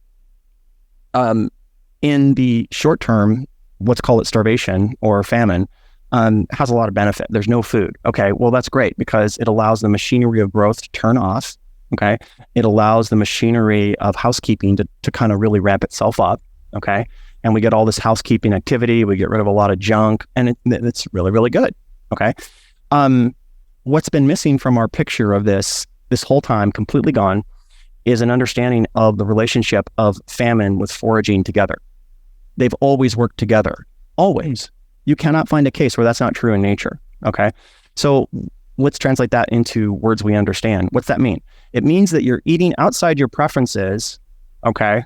B: in the short term, let's call it starvation or famine, has a lot of benefit. There's no food. Okay, well, that's great because it allows the machinery of growth to turn off. Okay, it allows the machinery of housekeeping to kind of really ramp itself up. Okay, and we get all this housekeeping activity. We get rid of a lot of junk, and it's really, really good. Okay, what's been missing from our picture of this whole time, completely gone, is an understanding of the relationship of famine with foraging together. They've always worked together, always. You cannot find a case where that's not true in nature, okay? So let's translate that into words we understand. What's that mean? It means that you're eating outside your preferences, okay?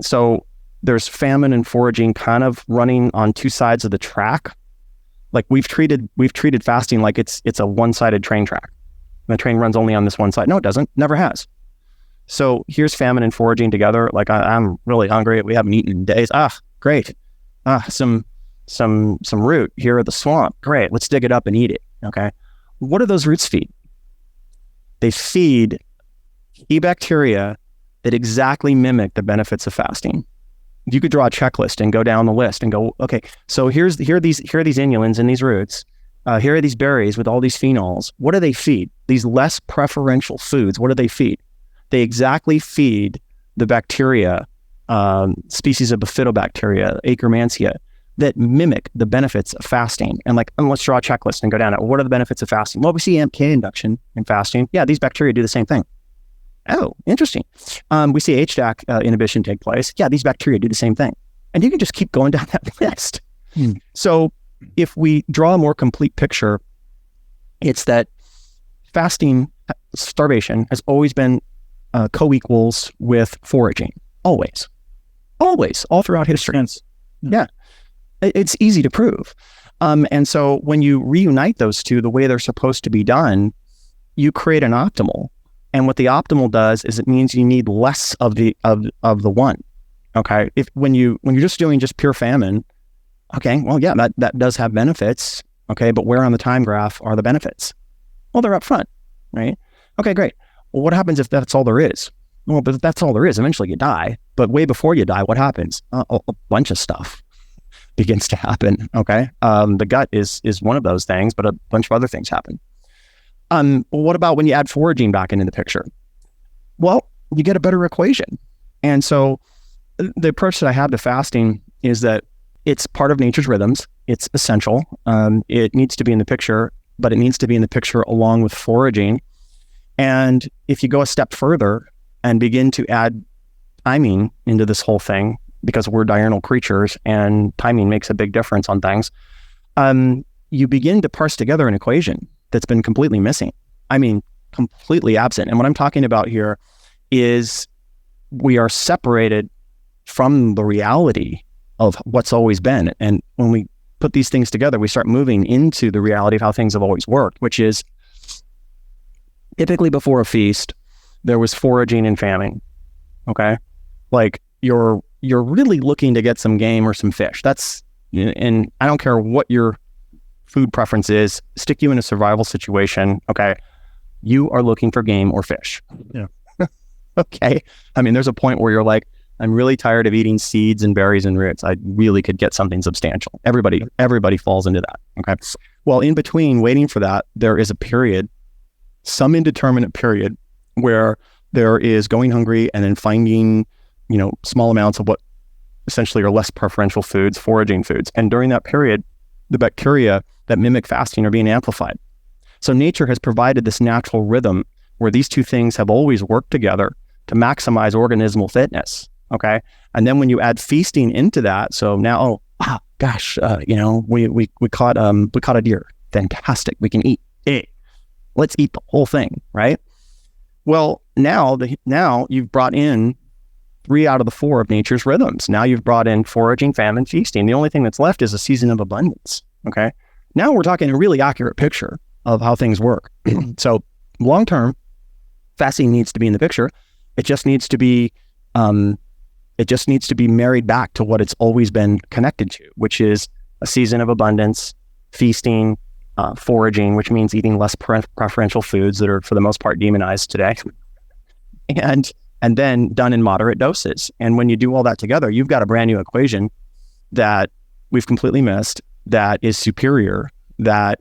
B: So there's famine and foraging kind of running on two sides of the track. Like we've treated fasting like it's a one-sided train track. The train runs only on this one side. No, it doesn't. Never has. So here's famine and foraging together. Like I'm really hungry. We haven't eaten in days. Great. Some root here at the swamp. Great. Let's dig it up and eat it. Okay. What do those roots feed? They feed key bacteria that exactly mimic the benefits of fasting. You could draw a checklist and go down the list and go, okay, so here are these inulins in these roots. Here are these berries with all these phenols. What do they feed? These less preferential foods, what do they feed? They exactly feed the bacteria, species of bifidobacteria, Akkermansia, that mimic the benefits of fasting. And let's draw a checklist and go down it. What are the benefits of fasting? Well, we see AMPK induction in fasting. Yeah, these bacteria do the same thing. Oh, interesting. We see HDAC inhibition take place. Yeah, these bacteria do the same thing. And you can just keep going down that list. So if we draw a more complete picture, it's that fasting, starvation has always been co-equals with foraging. Always, all throughout history. Yeah. It's easy to prove. And so when you reunite those two the way they're supposed to be done, you create an optimal. And what the optimal does is it means you need less of the one. Okay. When you're just doing just pure famine, okay, well, yeah, that does have benefits. Okay, but where on the time graph are the benefits? Well, they're up front, right? Okay, great. Well, what happens if that's all there is? Well, but if that's all there is, eventually you die. But way before you die, what happens? A bunch of stuff begins to happen. Okay, the gut is one of those things, but a bunch of other things happen. Well, what about when you add foraging back into the picture? Well, you get a better equation. And so the approach that I have to fasting is that it's part of nature's rhythms. It's essential. It needs to be in the picture, but it needs to be in the picture along with foraging. And if you go a step further and begin to add timing into this whole thing, because we're diurnal creatures and timing makes a big difference on things, you begin to parse together an equation that's been completely missing. I mean, completely absent. And what I'm talking about here is we are separated from the reality of what's always been. And when we put these things together, we start moving into the reality of how things have always worked, which is typically before a feast, there was foraging and famine. Okay. Like you're really looking to get some game or some fish. And I don't care what your food preference is, stick you in a survival situation. Okay. You are looking for game or fish.
A: Yeah.
B: Okay. I mean, there's a point where you're like, I'm really tired of eating seeds and berries and roots. I really could get something substantial. Everybody falls into that. Okay. Well, in between waiting for that, there is a period, some indeterminate period where there is going hungry and then finding, small amounts of what essentially are less preferential foods, foraging foods. And during that period, the bacteria that mimic fasting are being amplified. So nature has provided this natural rhythm where these two things have always worked together to maximize organismal fitness. Okay. And then when you add feasting into that, so now, we caught a deer. Fantastic. We can eat. Hey, let's eat the whole thing. Right. Well, now you've brought in 3 out of the 4 of nature's rhythms. Now you've brought in foraging, famine, feasting. The only thing that's left is a season of abundance. Okay. Now we're talking a really accurate picture of how things work. So long-term, fasting needs to be in the picture. It just needs to be married back to what it's always been connected to, which is a season of abundance, feasting, foraging, which means eating less preferential foods that are for the most part demonized today, and then done in moderate doses. And when you do all that together, you've got a brand new equation that we've completely missed, that is superior, that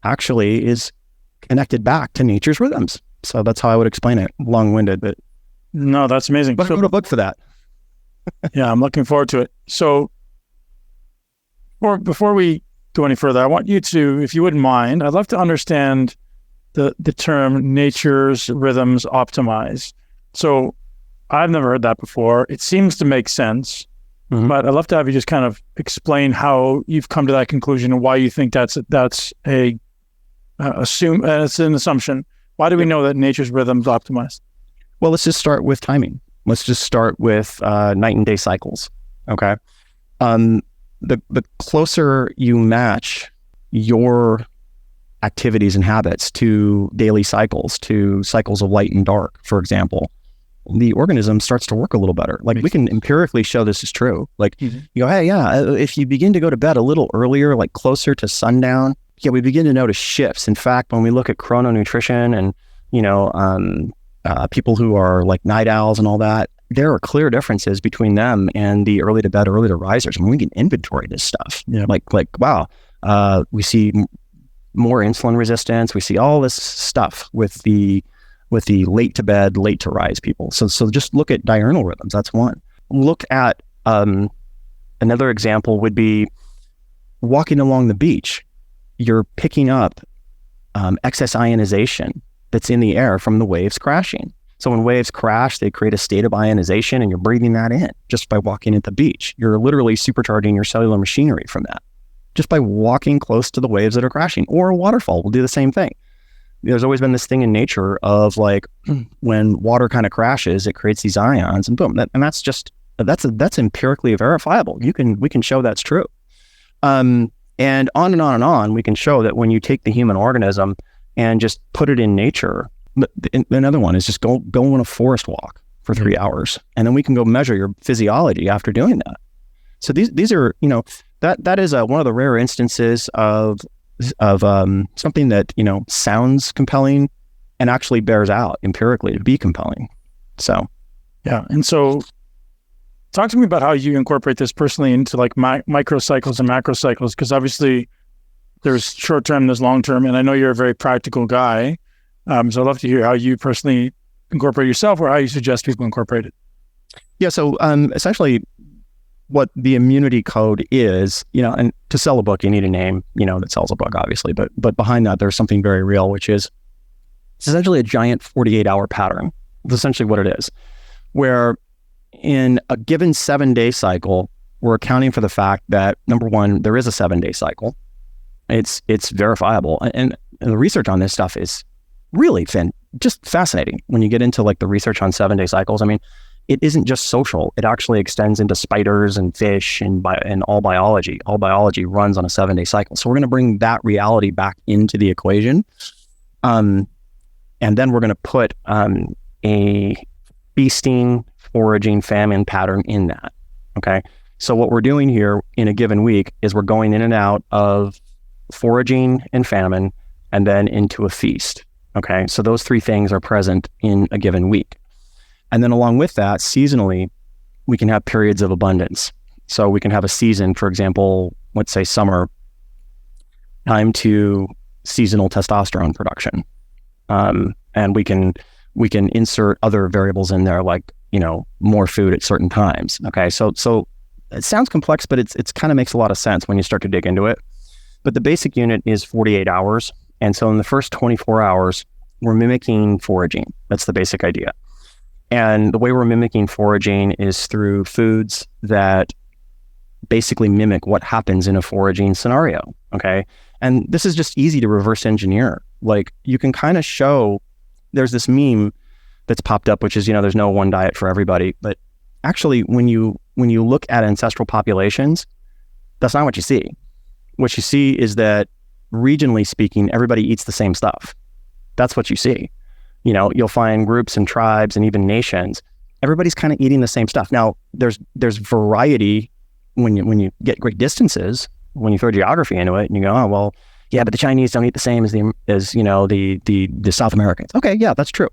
B: actually is connected back to nature's rhythms. So that's how I would explain it. Long-winded, but
A: no, that's amazing.
B: But I wrote a book for that.
A: Yeah, I'm looking forward to it. So before we go any further, I want you to, if you wouldn't mind, I'd love to understand the term nature's rhythms optimize. So I've never heard that before. It seems to make sense, but I'd love to have you just kind of explain how you've come to that conclusion and why you think that's a assume it's an assumption. Why do we know that nature's rhythm's optimized?
B: Well, let's just start with timing. Let's just start with night and day cycles. Okay. The closer you match your activities and habits to daily cycles, to cycles of light and dark, for example, the organism starts to work a little better. Like we can empirically show this is true. Like you go, hey, yeah, if you begin to go to bed a little earlier, like closer to sundown, yeah, we begin to notice shifts. In fact, when we look at chrononutrition and, people who are like night owls and all that, there are clear differences between them and the early to bed, early to risers. I mean, we can inventory this stuff. Yeah. Like, wow, we see more insulin resistance. We see all this stuff with the late to bed, late to rise people. So just look at diurnal rhythms. That's one. Look at another example would be walking along the beach. You're picking up excess ionization that's in the air from the waves crashing. So when waves crash, they create a state of ionization, and you're breathing that in just by walking at the beach. You're literally supercharging your cellular machinery from that, just by walking close to the waves that are crashing. Or a waterfall will do the same thing. There's always been this thing in nature of like when water kind of crashes, it creates these ions, and boom. That's empirically verifiable. We can show that's true. And on and on and on, we can show that when you take the human organism and just put it in nature. Another one is just go on a forest walk for 3 hours, and then we can go measure your physiology after doing that. So these are, that is one of the rare instances of something that, sounds compelling and actually bears out empirically to be compelling. So,
A: yeah. And so talk to me about how you incorporate this personally into like microcycles and macrocycles, because obviously there's short-term, there's long-term, and I know you're a very practical guy. So I'd love to hear how you personally incorporate yourself, or how you suggest people incorporate it.
B: Yeah. So essentially what the immunity code is, and to sell a book, you need a name, that sells a book, obviously, but behind that, there's something very real, which is it's essentially a giant 48-hour pattern. That's essentially what it is, where in a given 7-day cycle, we're accounting for the fact that, number one, there is a 7-day cycle. It's verifiable. And the research on this stuff is really just fascinating when you get into like the research on 7-day cycles. I mean, it isn't just social. It actually extends into spiders and fish and all biology. All biology runs on a 7-day cycle. So we're going to bring that reality back into the equation. And then we're going to put a feasting, foraging, famine pattern in that. Okay. So what we're doing here in a given week is we're going in and out of foraging and famine, and then into a feast. Okay. So those three things are present in a given week. And then along with that, seasonally, we can have periods of abundance. So we can have a season, for example, let's say summer, time to seasonal testosterone production. And we can insert other variables in there, like, more food at certain times. Okay. So it sounds complex, but it's kind of makes a lot of sense when you start to dig into it. But the basic unit is 48 hours. And so in the first 24 hours, we're mimicking foraging. That's the basic idea. And the way we're mimicking foraging is through foods that basically mimic what happens in a foraging scenario. Okay. And this is just easy to reverse engineer. Like you can kind of show, there's this meme that's popped up, which is, there's no one diet for everybody. But actually, when you look at ancestral populations, that's not what you see. What you see is that regionally speaking, everybody eats the same stuff. That's what you see. You'll find groups and tribes and even nations, everybody's kind of eating the same stuff. Now, there's variety when you get great distances, when you throw geography into it and you go, oh, well, yeah, but the Chinese don't eat the same as the South Americans. Okay, yeah, that's true.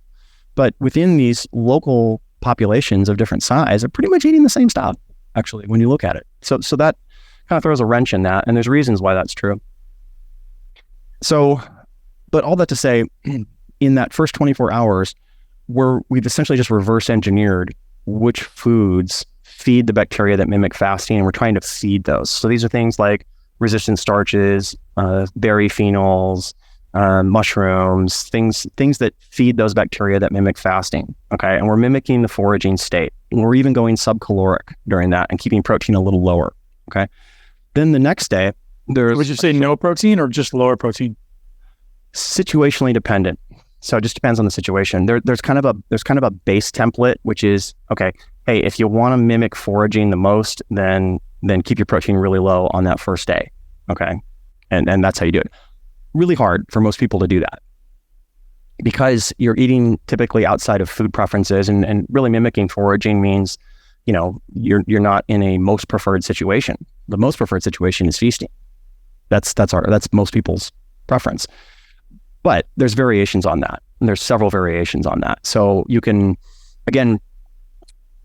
B: But within these local populations of different size, they're pretty much eating the same stuff, actually, when you look at it. So that kind of throws a wrench in that, and there's reasons why that's true. So, but all that to say, in that first 24 hours, we've essentially just reverse engineered which foods feed the bacteria that mimic fasting, and we're trying to feed those. So these are things like resistant starches, berry phenols, mushrooms, things that feed those bacteria that mimic fasting. Okay, and we're mimicking the foraging state. And we're even going subcaloric during that and keeping protein a little lower. Okay, then the next day,
A: would you say no protein or just lower protein?
B: situationally dependent. So it just depends on the situation. There's kind of a base template, which is, okay, hey, if you want to mimic foraging the most, then keep your protein really low on that first day. Okay. And that's how you do it. Really hard for most people to do that because you're eating typically outside of food preferences, and really mimicking foraging means, you're not in a most preferred situation. The most preferred situation is feasting. That's most people's preference. But there's variations on that. And there's several variations on that. So you can, again,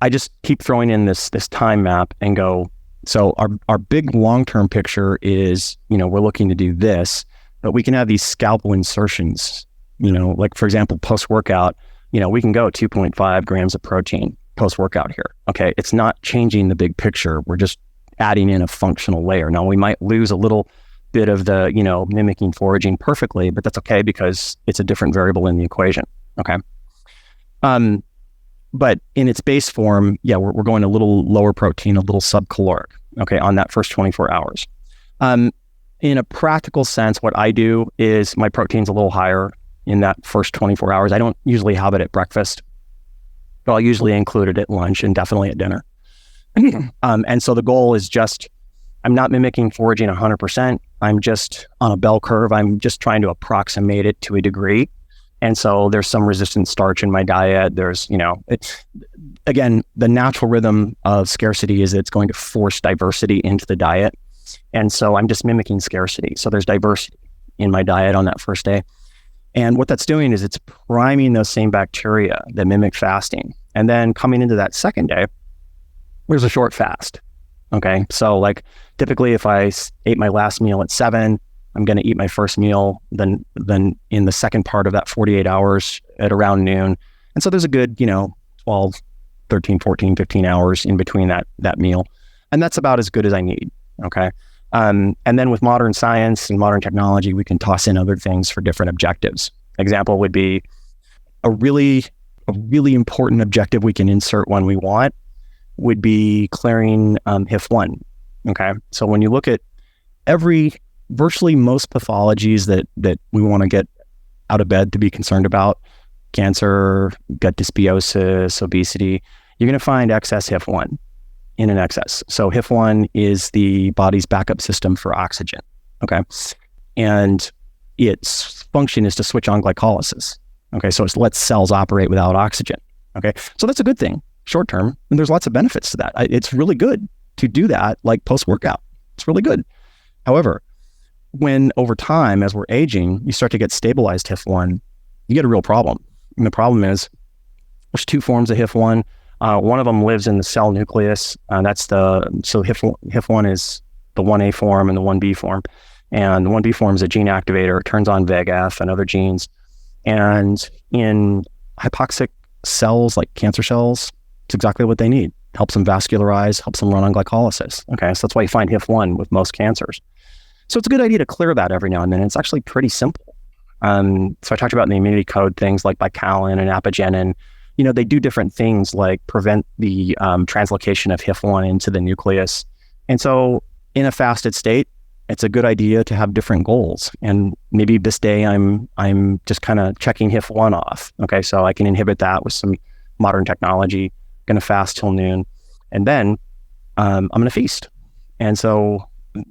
B: I just keep throwing in this time map and go, so our big long-term picture is, we're looking to do this, but we can have these scalpel insertions, like for example, post-workout, we can go 2.5 grams of protein post-workout here. Okay. It's not changing the big picture. We're just adding in a functional layer. Now we might lose a little bit of the, mimicking foraging perfectly, but that's okay because it's a different variable in the equation. Okay. But in its base form, we're going a little lower protein, a little subcaloric, okay, on that first 24 hours. In a practical sense, what I do is my protein's a little higher in that first 24 hours. I don't usually have it at breakfast, but I'll usually include it at lunch and definitely at dinner. And so the goal is just, I'm not mimicking foraging 100%. I'm just on a bell curve. I'm just trying to approximate it to a degree. And so there's some resistant starch in my diet. There's, again, the natural rhythm of scarcity is it's going to force diversity into the diet. And so I'm just mimicking scarcity. So there's diversity in my diet on that first day. And what that's doing is it's priming those same bacteria that mimic fasting. And then coming into that second day, there's a short fast. Okay. So like typically if I ate my last meal at 7, I'm going to eat my first meal, then in the second part of that 48 hours at around noon. And so there's a good, 12, 13, 14, 15 hours in between that meal. And that's about as good as I need. Okay. And then with modern science and modern technology, we can toss in other things for different objectives. Example would be a really important objective we can insert when we want would be clearing HIF1. Okay. So when you look at virtually most pathologies that we want to get out of bed to be concerned about, cancer, gut dysbiosis, obesity, you're going to find excess HIF1 in an excess. So HIF1 is the body's backup system for oxygen. Okay. And its function is to switch on glycolysis. Okay. So it lets cells operate without oxygen. Okay. So that's a good thing short term. And there's lots of benefits to that. It's really good to do that like post-workout. It's really good. However, when over time, as we're aging, you start to get stabilized HIF1, you get a real problem. And the problem is there's two forms of HIF1. One of them lives in the cell nucleus. So HIF1 is the 1A form and the 1B form. And the 1B form is a gene activator. It turns on VEGF and other genes. And in hypoxic cells, like cancer cells, it's exactly what they need. Helps them vascularize, helps them run on glycolysis. Okay, so that's why you find HIF1 with most cancers. So it's a good idea to clear that every now and then. It's actually pretty simple. So I talked about in the immunity code things like bicalin and apigenin. They do different things like prevent the translocation of HIF1 into the nucleus. And so in a fasted state, it's a good idea to have different goals. And maybe this day I'm just kind of checking HIF1 off. Okay, so I can inhibit that with some modern technology. Going to fast till noon, and then I'm going to feast. And so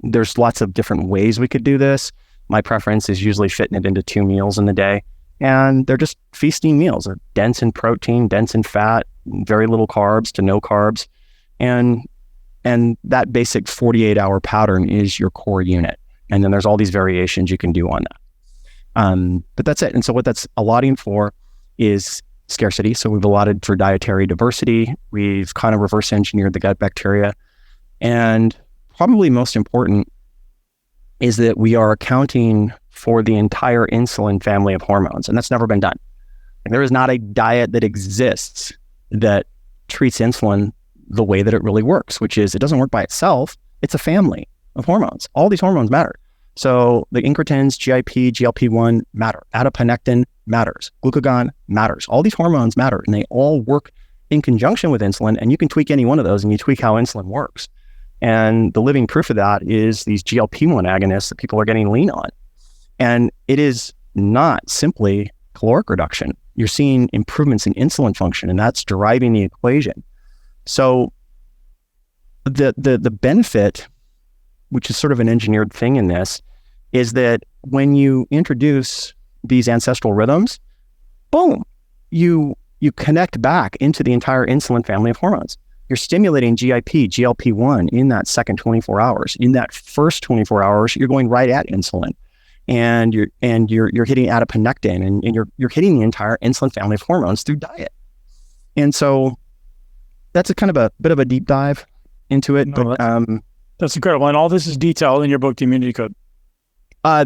B: there's lots of different ways we could do this. My preference is usually fitting it into 2 meals in the day, and they're just feasting meals. They're dense in protein, dense in fat, very little carbs to no carbs, and that basic 48-hour pattern is your core unit. And then there's all these variations you can do on that. But that's it. And so what that's allotting for is scarcity. So we've allotted for dietary diversity. We've kind of reverse engineered the gut bacteria. And probably most important is that we are accounting for the entire insulin family of hormones. And that's never been done. Like, there is not a diet that exists that treats insulin the way that it really works, which is it doesn't work by itself. It's a family of hormones. All these hormones matter. So the incretins, GIP, GLP-1 matter. Adiponectin matters. Glucagon matters. All these hormones matter, and they all work in conjunction with insulin, and you can tweak any one of those, and you tweak how insulin works. And the living proof of that is these GLP-1 agonists that people are getting lean on. And it is not simply caloric reduction. You're seeing improvements in insulin function, and that's driving the equation. So the benefit, which is sort of an engineered thing in this, is that when you introduce these ancestral rhythms, boom, you connect back into the entire insulin family of hormones. You're stimulating GIP, GLP-1 in that second 24 hours. In that first 24 hours, you're going right at insulin, and you're hitting adiponectin, and you're hitting the entire insulin family of hormones through diet. And so that's a kind of a bit of a deep dive into it.
A: No, that's incredible. And all this is detailed in your book, The Immunity Code.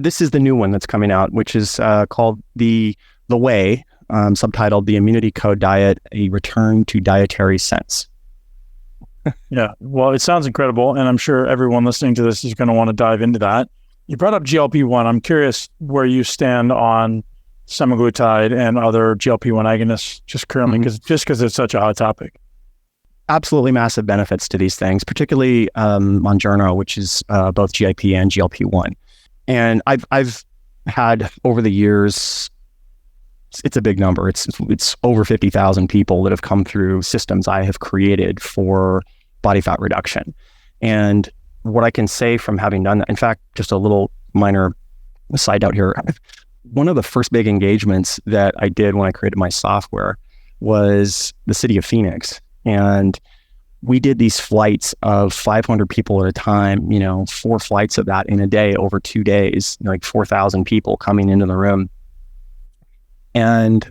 B: This is the new one that's coming out, which is called The Way, subtitled The Immunity Code Diet, A Return to Dietary Sense.
A: Yeah, well, it sounds incredible, and I'm sure everyone listening to this is going to want to dive into that. You brought up GLP-1. I'm curious where you stand on semaglutide and other GLP-1 agonists just currently, because it's such a hot topic.
B: Absolutely massive benefits to these things, particularly Mounjaro, which is both GIP and GLP-1. And I've had over the years, it's a big number. It's over 50,000 people that have come through systems I have created for body fat reduction. And what I can say from having done that, in fact, just a little minor side note here, one of the first big engagements that I did when I created my software was the city of Phoenix. And we did these flights of 500 people at a time, 4 flights of that in a day over 2 days, like 4,000 people coming into the room, and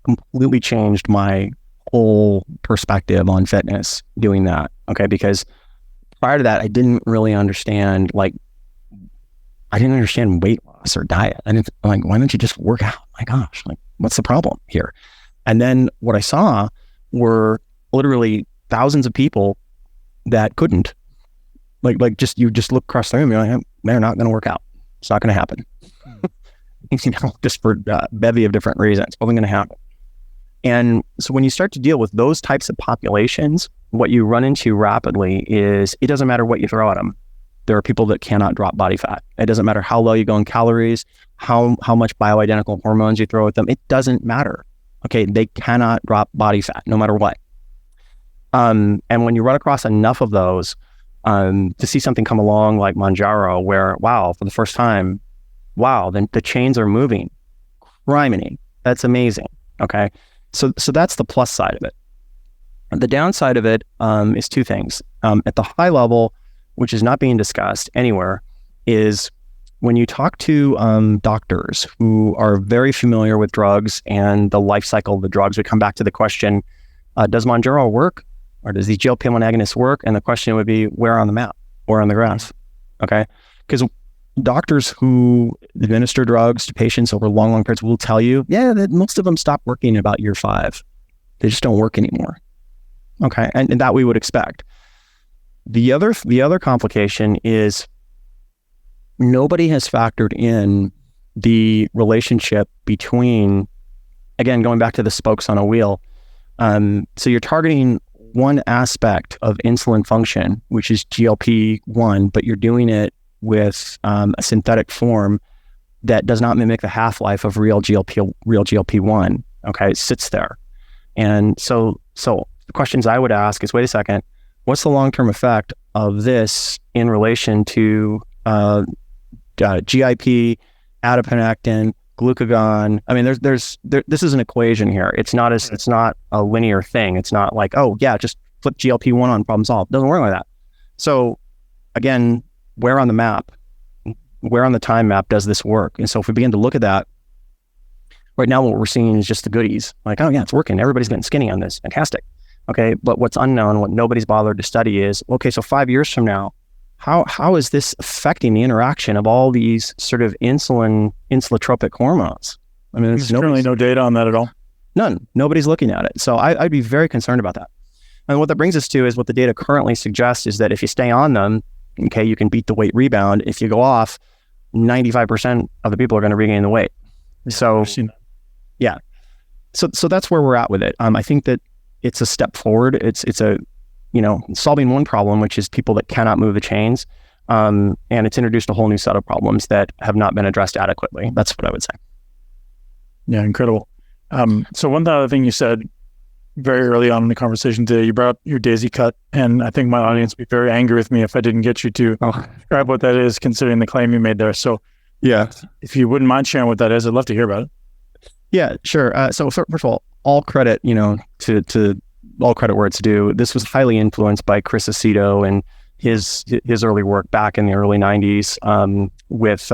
B: completely changed my whole perspective on fitness doing that. Okay. Because prior to that, I didn't really understand, weight loss or diet. I didn't why don't you just work out? My gosh, what's the problem here? And then what I saw were literally thousands of people that couldn't, you just look across the room, you're like, they're not going to work out. It's not going to happen. Just for a bevy of different reasons, it's only going to happen. And so when you start to deal with those types of populations, what you run into rapidly is it doesn't matter what you throw at them. There are people that cannot drop body fat. It doesn't matter how low you go in calories, how much bioidentical hormones you throw at them. It doesn't matter. Okay, they cannot drop body fat no matter what. And when you run across enough of those, to see something come along like Mounjaro, where, wow, for the first time, then the chains are moving. Criminy. That's amazing. Okay. So that's the plus side of it. The downside of it is 2 things. At the high level, which is not being discussed anywhere, is when you talk to doctors who are very familiar with drugs and the life cycle of the drugs, we come back to the question, does Mounjaro work? Or does these GLP-1 agonists work? And the question would be, where on the map? Where on the graphs? Okay? Because doctors who administer drugs to patients over long periods will tell you, that most of them stop working about year 5. They just don't work anymore. Okay, and that we would expect. The other complication is nobody has factored in the relationship between, again, going back to the spokes on a wheel. So you're targeting one aspect of insulin function, which is GLP-1, but you're doing it with a synthetic form that does not mimic the half-life of real GLP-1. Okay, it sits there. And so the questions I would ask is, wait a second, what's the long-term effect of this in relation to GIP, adiponectin, glucagon? I mean, this is an equation here. It's not a linear thing. It's not like, just flip GLP-1 on, problem solved. It doesn't work like that. So again, where on the map, where on the time map does this work? And so if we begin to look at that, right now what we're seeing is just the goodies. Like, it's working. Everybody's getting skinny on this. Fantastic. Okay, but what's unknown, what nobody's bothered to study is, okay, so 5 years from now, how is this affecting the interaction of all these sort of insulotropic hormones? I mean,
A: there's currently no data on that at all.
B: None. Nobody's looking at it. So I'd be very concerned about that. And what that brings us to is what the data currently suggests is that if you stay on them, okay, you can beat the weight rebound. If you go off, 95% of the people are going to regain the weight. So, yeah. So that's where we're at with it. I think that it's a step forward. It's solving one problem, which is people that cannot move the chains. And it's introduced a whole new set of problems that have not been addressed adequately. That's what I would say.
A: Yeah, incredible. So one other thing you said very early on in the conversation today, you brought up your daisy cut, and I think my audience would be very angry with me if I didn't get you to describe what that is, considering the claim you made there. So
B: yeah,
A: if you wouldn't mind sharing what that is, I'd love to hear about it.
B: Yeah, sure. So first of all credit, to all credit where it's due. This was highly influenced by Chris Aceto and his early work back in the early 90s with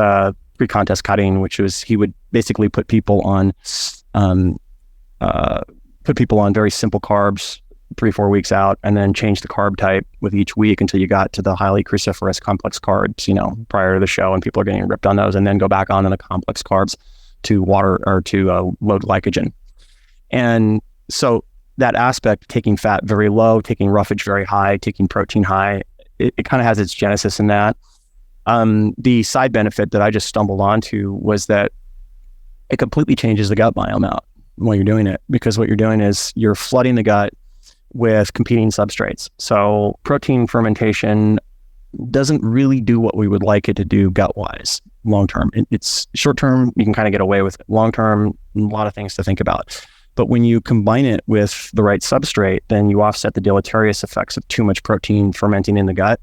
B: pre-contest cutting, which was he would basically put people on very simple carbs 3-4 weeks out, and then change the carb type with each week until you got to the highly cruciferous complex carbs, prior to the show, and people are getting ripped on those, and then go back on to the complex carbs to water or to low glycogen. And so that aspect, taking fat very low, taking roughage very high, taking protein high, it kind of has its genesis in that. The side benefit that I just stumbled onto was that it completely changes the gut biome out while you're doing it, because what you're doing is you're flooding the gut with competing substrates. So protein fermentation doesn't really do what we would like it to do gut-wise long-term. It's short-term, you can kind of get away with it. Long-term, a lot of things to think about. But when you combine it with the right substrate, then you offset the deleterious effects of too much protein fermenting in the gut.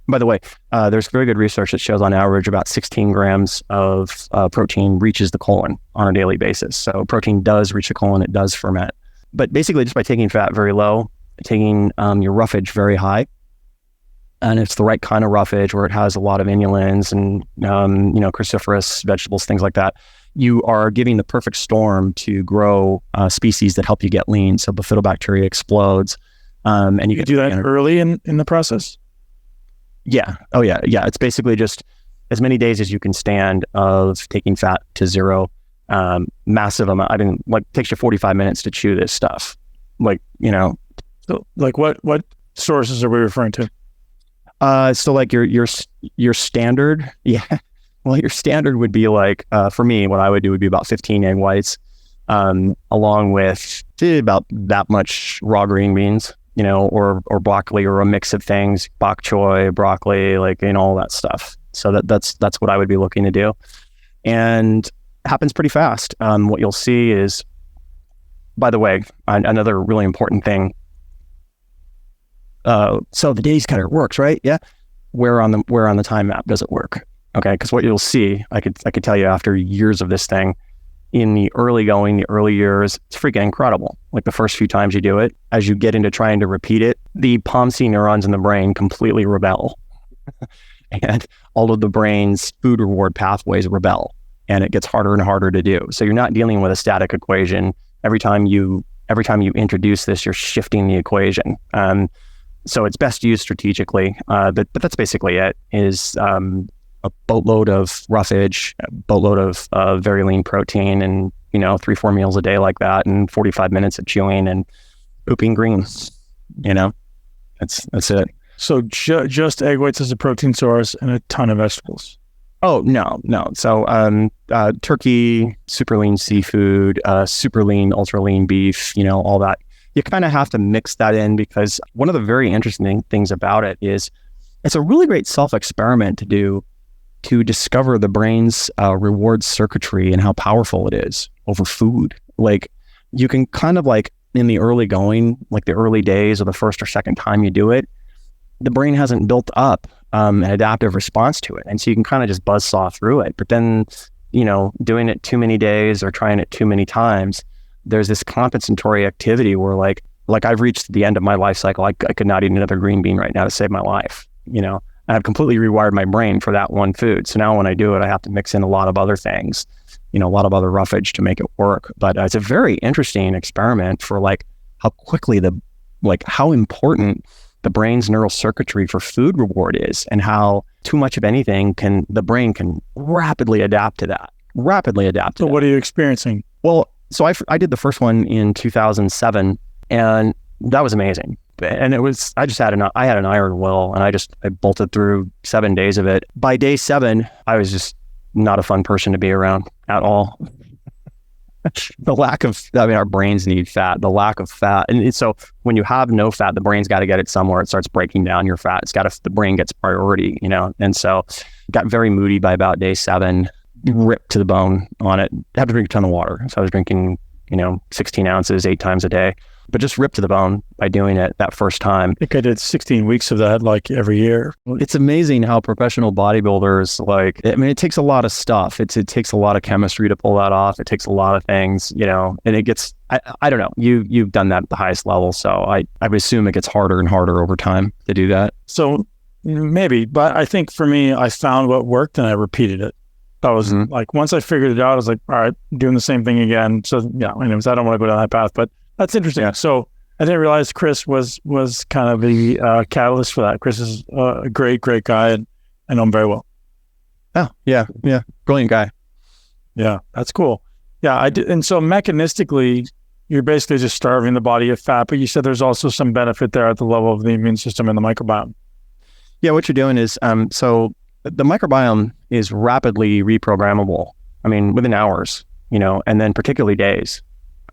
B: By the way, there's very good research that shows on average about 16 grams of protein reaches the colon on a daily basis. So protein does reach the colon, it does ferment. But basically just by taking fat very low, taking your roughage very high, and it's the right kind of roughage where it has a lot of inulins and cruciferous vegetables, things like that, you are giving the perfect storm to grow species that help you get lean. So bifidobacteria explodes. And you can
A: do that early in the process?
B: Yeah. Oh, yeah. Yeah. It's basically just as many days as you can stand of taking fat to zero. Massive amount. I mean, takes you 45 minutes to chew this stuff.
A: So, what sources are we referring to?
B: So your standard, yeah. Well, your standard would be for me, what I would do would be about 15 egg whites, along with about that much raw green beans, or broccoli, or a mix of things, bok choy, broccoli, all that stuff. So that's what I would be looking to do. And it happens pretty fast. What you'll see is, by the way, another really important thing. So the daisy cutter works, right? Yeah. Where on the time map does it work? Okay. Because what you'll see, I could tell you after years of this thing, in the early years, it's freaking incredible. The first few times you do it, as you get into trying to repeat it, the POMC neurons in the brain completely rebel. And all of the brain's food reward pathways rebel, and it gets harder and harder to do. So you're not dealing with a static equation. Every time you introduce this, you're shifting the equation. So it's best used strategically. But that's basically it, is a boatload of roughage, a boatload of very lean protein, and 3-4 meals a day like that, and 45 minutes of chewing and pooping greens. That's it.
A: So just egg whites as a protein source and a ton of vegetables.
B: Oh, no. So turkey, super lean seafood, super lean, ultra lean beef, all that. You kind of have to mix that in, because one of the very interesting things about it is it's a really great self-experiment to do, to discover the brain's reward circuitry and how powerful it is over food. You can kind of in the early going, the early days or the first or second time you do it, the brain hasn't built up an adaptive response to it. And so you can kind of just buzzsaw through it. But then, doing it too many days or trying it too many times, there's this compensatory activity where I've reached the end of my life cycle. I could not eat another green bean right now to save my life, and I've completely rewired my brain for that one food. So now when I do it, I have to mix in a lot of other things, a lot of other roughage to make it work. But it's a very interesting experiment for how quickly how important the brain's neural circuitry for food reward is, and how too much of anything the brain can rapidly adapt to that. So
A: what are you experiencing?
B: Well, so I did the first one in 2007, and that was amazing. And I had an iron will, and I bolted through 7 days of it. By day 7, I was just not a fun person to be around at all. Our brains need fat, the lack of fat. And so when you have no fat, the brain's got to get it somewhere. It starts breaking down your fat. The brain gets priority, and so got very moody by about day 7. ripped to the bone on it. I had to drink a ton of water. So I was drinking, 16 ounces 8 times a day, but just ripped to the bone by doing it that first time.
A: I think I did 16 weeks of that like every year.
B: It's amazing how professional bodybuilders, it takes a lot of stuff. It takes a lot of chemistry to pull that off. It takes a lot of things, and it gets, I don't know, you've done that at the highest level. So I would assume it gets harder and harder over time to do that.
A: So maybe, but I think for me, I found what worked and I repeated it. I was like, once I figured it out, I was like, all right, doing the same thing again. So yeah, anyways, I don't want to go down that path, but that's interesting. Yeah. So I didn't realize Chris was kind of the catalyst for that. Chris is a great guy, and I know him very well.
B: Oh, yeah. Brilliant guy.
A: Yeah, that's cool. Yeah, I did. And so mechanistically, you're basically just starving the body of fat, but you said there's also some benefit there at the level of the immune system and the microbiome.
B: Yeah, what you're doing is, so the microbiome is rapidly reprogrammable. I mean, within hours, and then particularly days.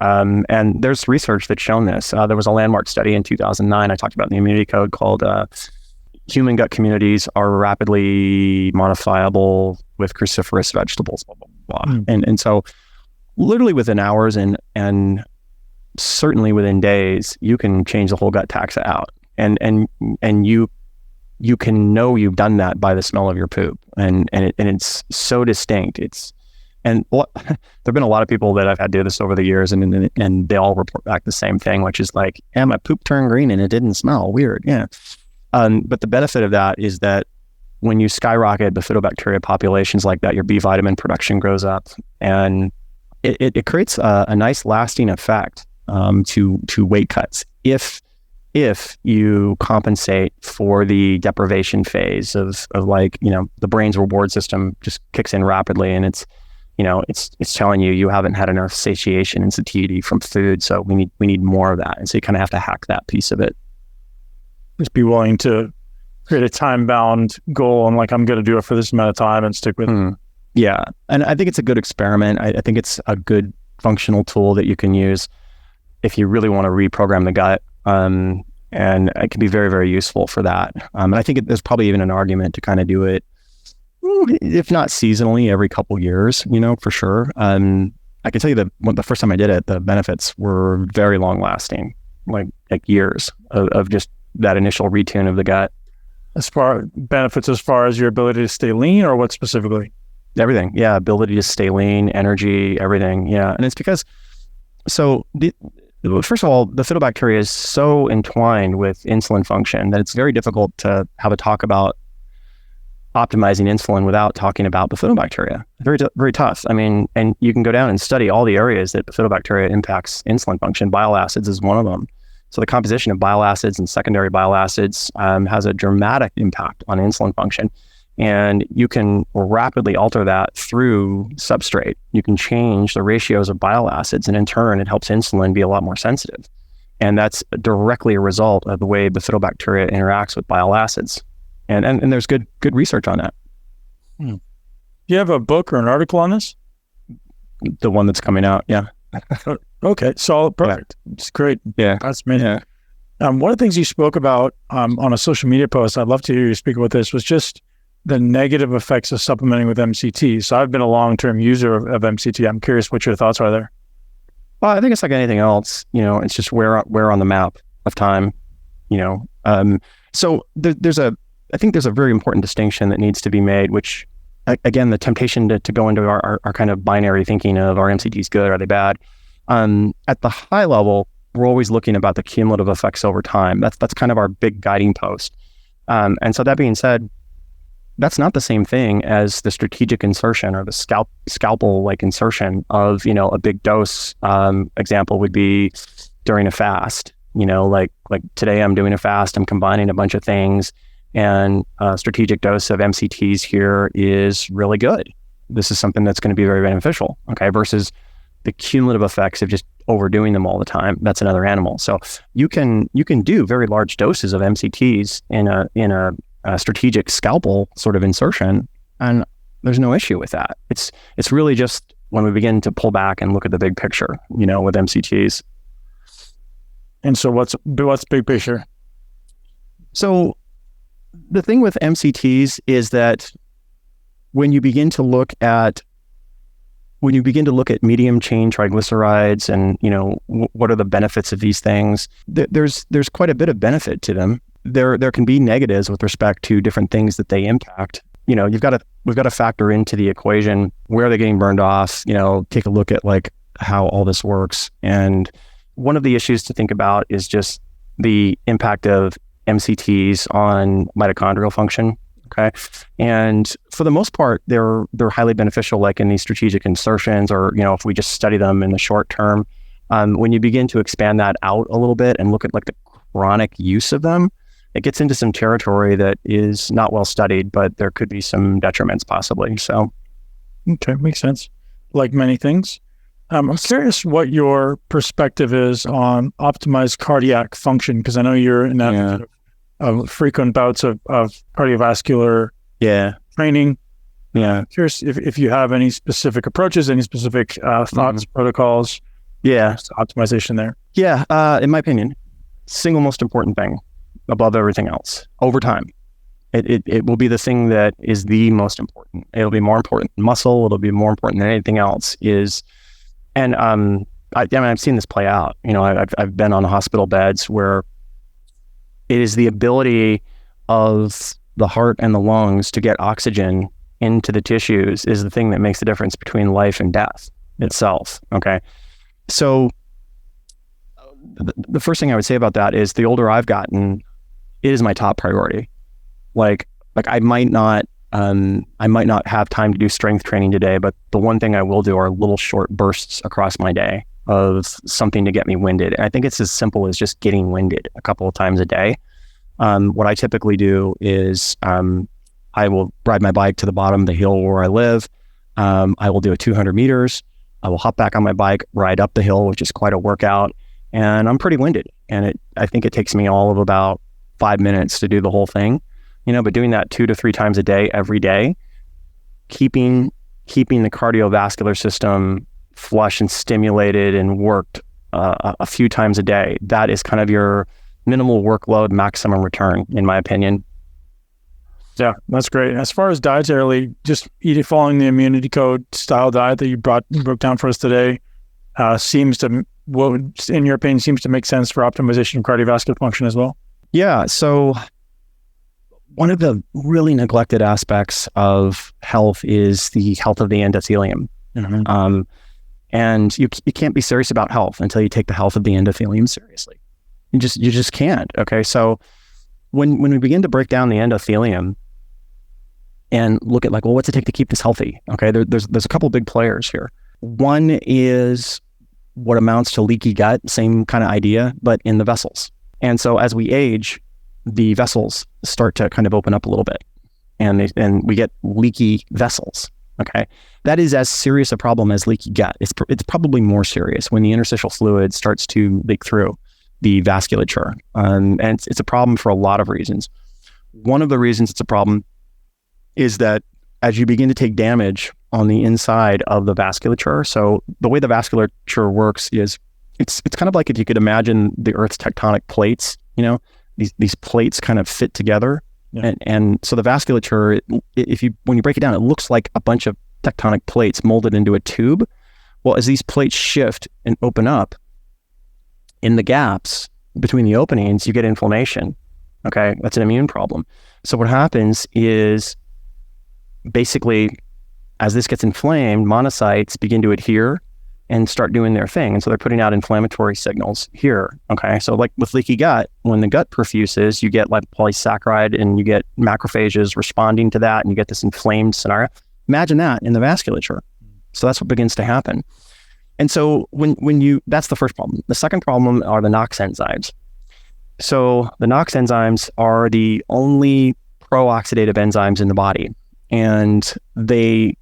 B: And there's research that's shown this. There was a landmark study in 2009 I talked about in the immunity code called human gut communities are rapidly modifiable with cruciferous vegetables, blah, blah, blah. And so literally within hours and certainly within days, you can change the whole gut taxa out. And you can know you've done that by the smell of your poop. And it's so distinct. There've been a lot of people that I've had do this over the years, and they all report back the same thing, which is like, yeah, my poop turned green and it didn't smell weird. Yeah. But the benefit of that is that when you skyrocket bifidobacteria populations like that, your B vitamin production grows up, and it creates a nice lasting effect to weight cuts if you compensate for the deprivation phase of the brain's reward system just kicks in rapidly, and it's telling you haven't had enough satiation and satiety from food, so we need more of that. And so you kind of have to hack that piece of it.
A: Just be willing to create a time-bound goal and I'm going to do it for this amount of time and stick with it.
B: Yeah. And I think it's a good experiment. I think it's a good functional tool that you can use if you really want to reprogram the gut. And it can be very, very useful for that. And I think there's probably even an argument to kind of do it, if not seasonally, every couple years, for sure. I can tell you that the first time I did it, the benefits were very long lasting, like years of just that initial retune of the gut.
A: As far as your ability to stay lean, or what specifically?
B: Everything. Yeah. Ability to stay lean, energy, everything. Yeah. And it's because, first of all, the bifidobacteria is so entwined with insulin function that it's very difficult to have a talk about optimizing insulin without talking about bifidobacteria. Very, very tough. I mean, and you can go down and study all the areas that bifidobacteria impacts insulin function. Bile acids is one of them. So the composition of bile acids and secondary bile acids has a dramatic impact on insulin function. And you can rapidly alter that through substrate. You can change the ratios of bile acids, and in turn, it helps insulin be a lot more sensitive. And that's directly a result of the way bifidobacteria interacts with bile acids. And there's good research on that.
A: Do you have a book or an article on this?
B: The one that's coming out, yeah.
A: Okay, solid, perfect. Yeah. It's great.
B: Yeah,
A: that's amazing.
B: Yeah.
A: One of the things you spoke about on a social media post, I'd love to hear you speak about this, was just the negative effects of supplementing with MCT. So I've been a long-term user of MCT. I'm curious what your thoughts are there.
B: Well, I think it's like anything else. It's just where on the map of time. So I think there's a very important distinction that needs to be made, which, again, the temptation to go into our kind of binary thinking of, are MCTs good, are they bad? At the high level, we're always looking about the cumulative effects over time. That's kind of our big guiding post. And so that being said, that's not the same thing as the strategic insertion or the scalpel like insertion of, a big dose. Example would be during a fast, like today I'm doing a fast, I'm combining a bunch of things, and a strategic dose of MCTs here is really good. This is something that's going to be very beneficial, okay, versus the cumulative effects of just overdoing them all the time. That's another animal. So you can do very large doses of MCTs in a strategic scalpel sort of insertion, and there's no issue with that. It's really just when we begin to pull back and look at the big picture, with MCTs.
A: And so what's big picture?
B: So the thing with MCTs is that when you begin to look at when you begin to look at medium chain triglycerides and, what are the benefits of these things, there's quite a bit of benefit to them. There can be negatives with respect to different things that they impact. We've got to factor into the equation where they're getting burned off, take a look at like how all this works. And one of the issues to think about is just the impact of MCTs on mitochondrial function. Okay. And for the most part, they're highly beneficial, like in these strategic insertions, or, if we just study them in the short term. When you begin to expand that out a little bit and look at like the chronic use of them, it gets into some territory that is not well studied, but there could be some detriments possibly. So.
A: Okay. Makes sense. Like many things. I'm curious what your perspective is on optimized cardiac function, because I know you're an advocate of frequent bouts of cardiovascular training. Yeah. I'm curious if you have any specific approaches, any specific thoughts, protocols, optimization there.
B: Yeah. In my opinion, single most important thing above everything else over time. It will be the thing that is the most important. It'll be more important than muscle. It'll be more important than anything else I've seen this play out. I've been on hospital beds where it is the ability of the heart and the lungs to get oxygen into the tissues is the thing that makes the difference between life and death itself. Okay. So the first thing I would say about that is the older I've gotten, it is my top priority. Like I might not have time to do strength training today, but the one thing I will do are little short bursts across my day of something to get me winded. And I think it's as simple as just getting winded a couple of times a day. What I typically do is I will ride my bike to the bottom of the hill where I live. I will do a 200 meters. I will hop back on my bike, ride up the hill, which is quite a workout. And I'm pretty winded. And I think it takes me all of about 5 minutes to do the whole thing. But doing that 2 to 3 times a day, every day, keeping the cardiovascular system flush and stimulated and worked a few times a day, that is kind of your minimal workload, maximum return, in my opinion.
A: Yeah, that's great. As far as dietarily, just following the immunity code style diet that you broke down for us today, seems to, in your opinion, seems to make sense for optimization of cardiovascular function as well.
B: Yeah. So one of the really neglected aspects of health is the health of the endothelium. Mm-hmm. And you can't be serious about health until you take the health of the endothelium seriously. You just can't. Okay. So when we begin to break down the endothelium and look at like, well, what's it take to keep this healthy? Okay. There's a couple big players here. One is what amounts to leaky gut, same kind of idea, but in the vessels. And so as we age, the vessels start to kind of open up a little bit and we get leaky vessels. Okay. That is as serious a problem as leaky gut. It's probably more serious when the interstitial fluid starts to leak through the vasculature. And it's a problem for a lot of reasons. One of the reasons it's a problem is that as you begin to take damage on the inside of the vasculature, so the way the vasculature works is it's kind of like if you could imagine the Earth's tectonic plates, these plates kind of fit together. Yeah. And so the vasculature, when you break it down, it looks like a bunch of tectonic plates molded into a tube. Well, as these plates shift and open up, in the gaps between the openings, you get inflammation. Okay, that's an immune problem. So what happens is basically, as this gets inflamed, monocytes begin to adhere and start doing their thing. And so they're putting out inflammatory signals here. Okay. So like with leaky gut, when the gut perfuses, you get like polysaccharide and you get macrophages responding to that and you get this inflamed scenario. Imagine that in the vasculature. So that's what begins to happen. And so that's the first problem. The second problem are the NOx enzymes. So the NOx enzymes are the only pro-oxidative enzymes in the body, and they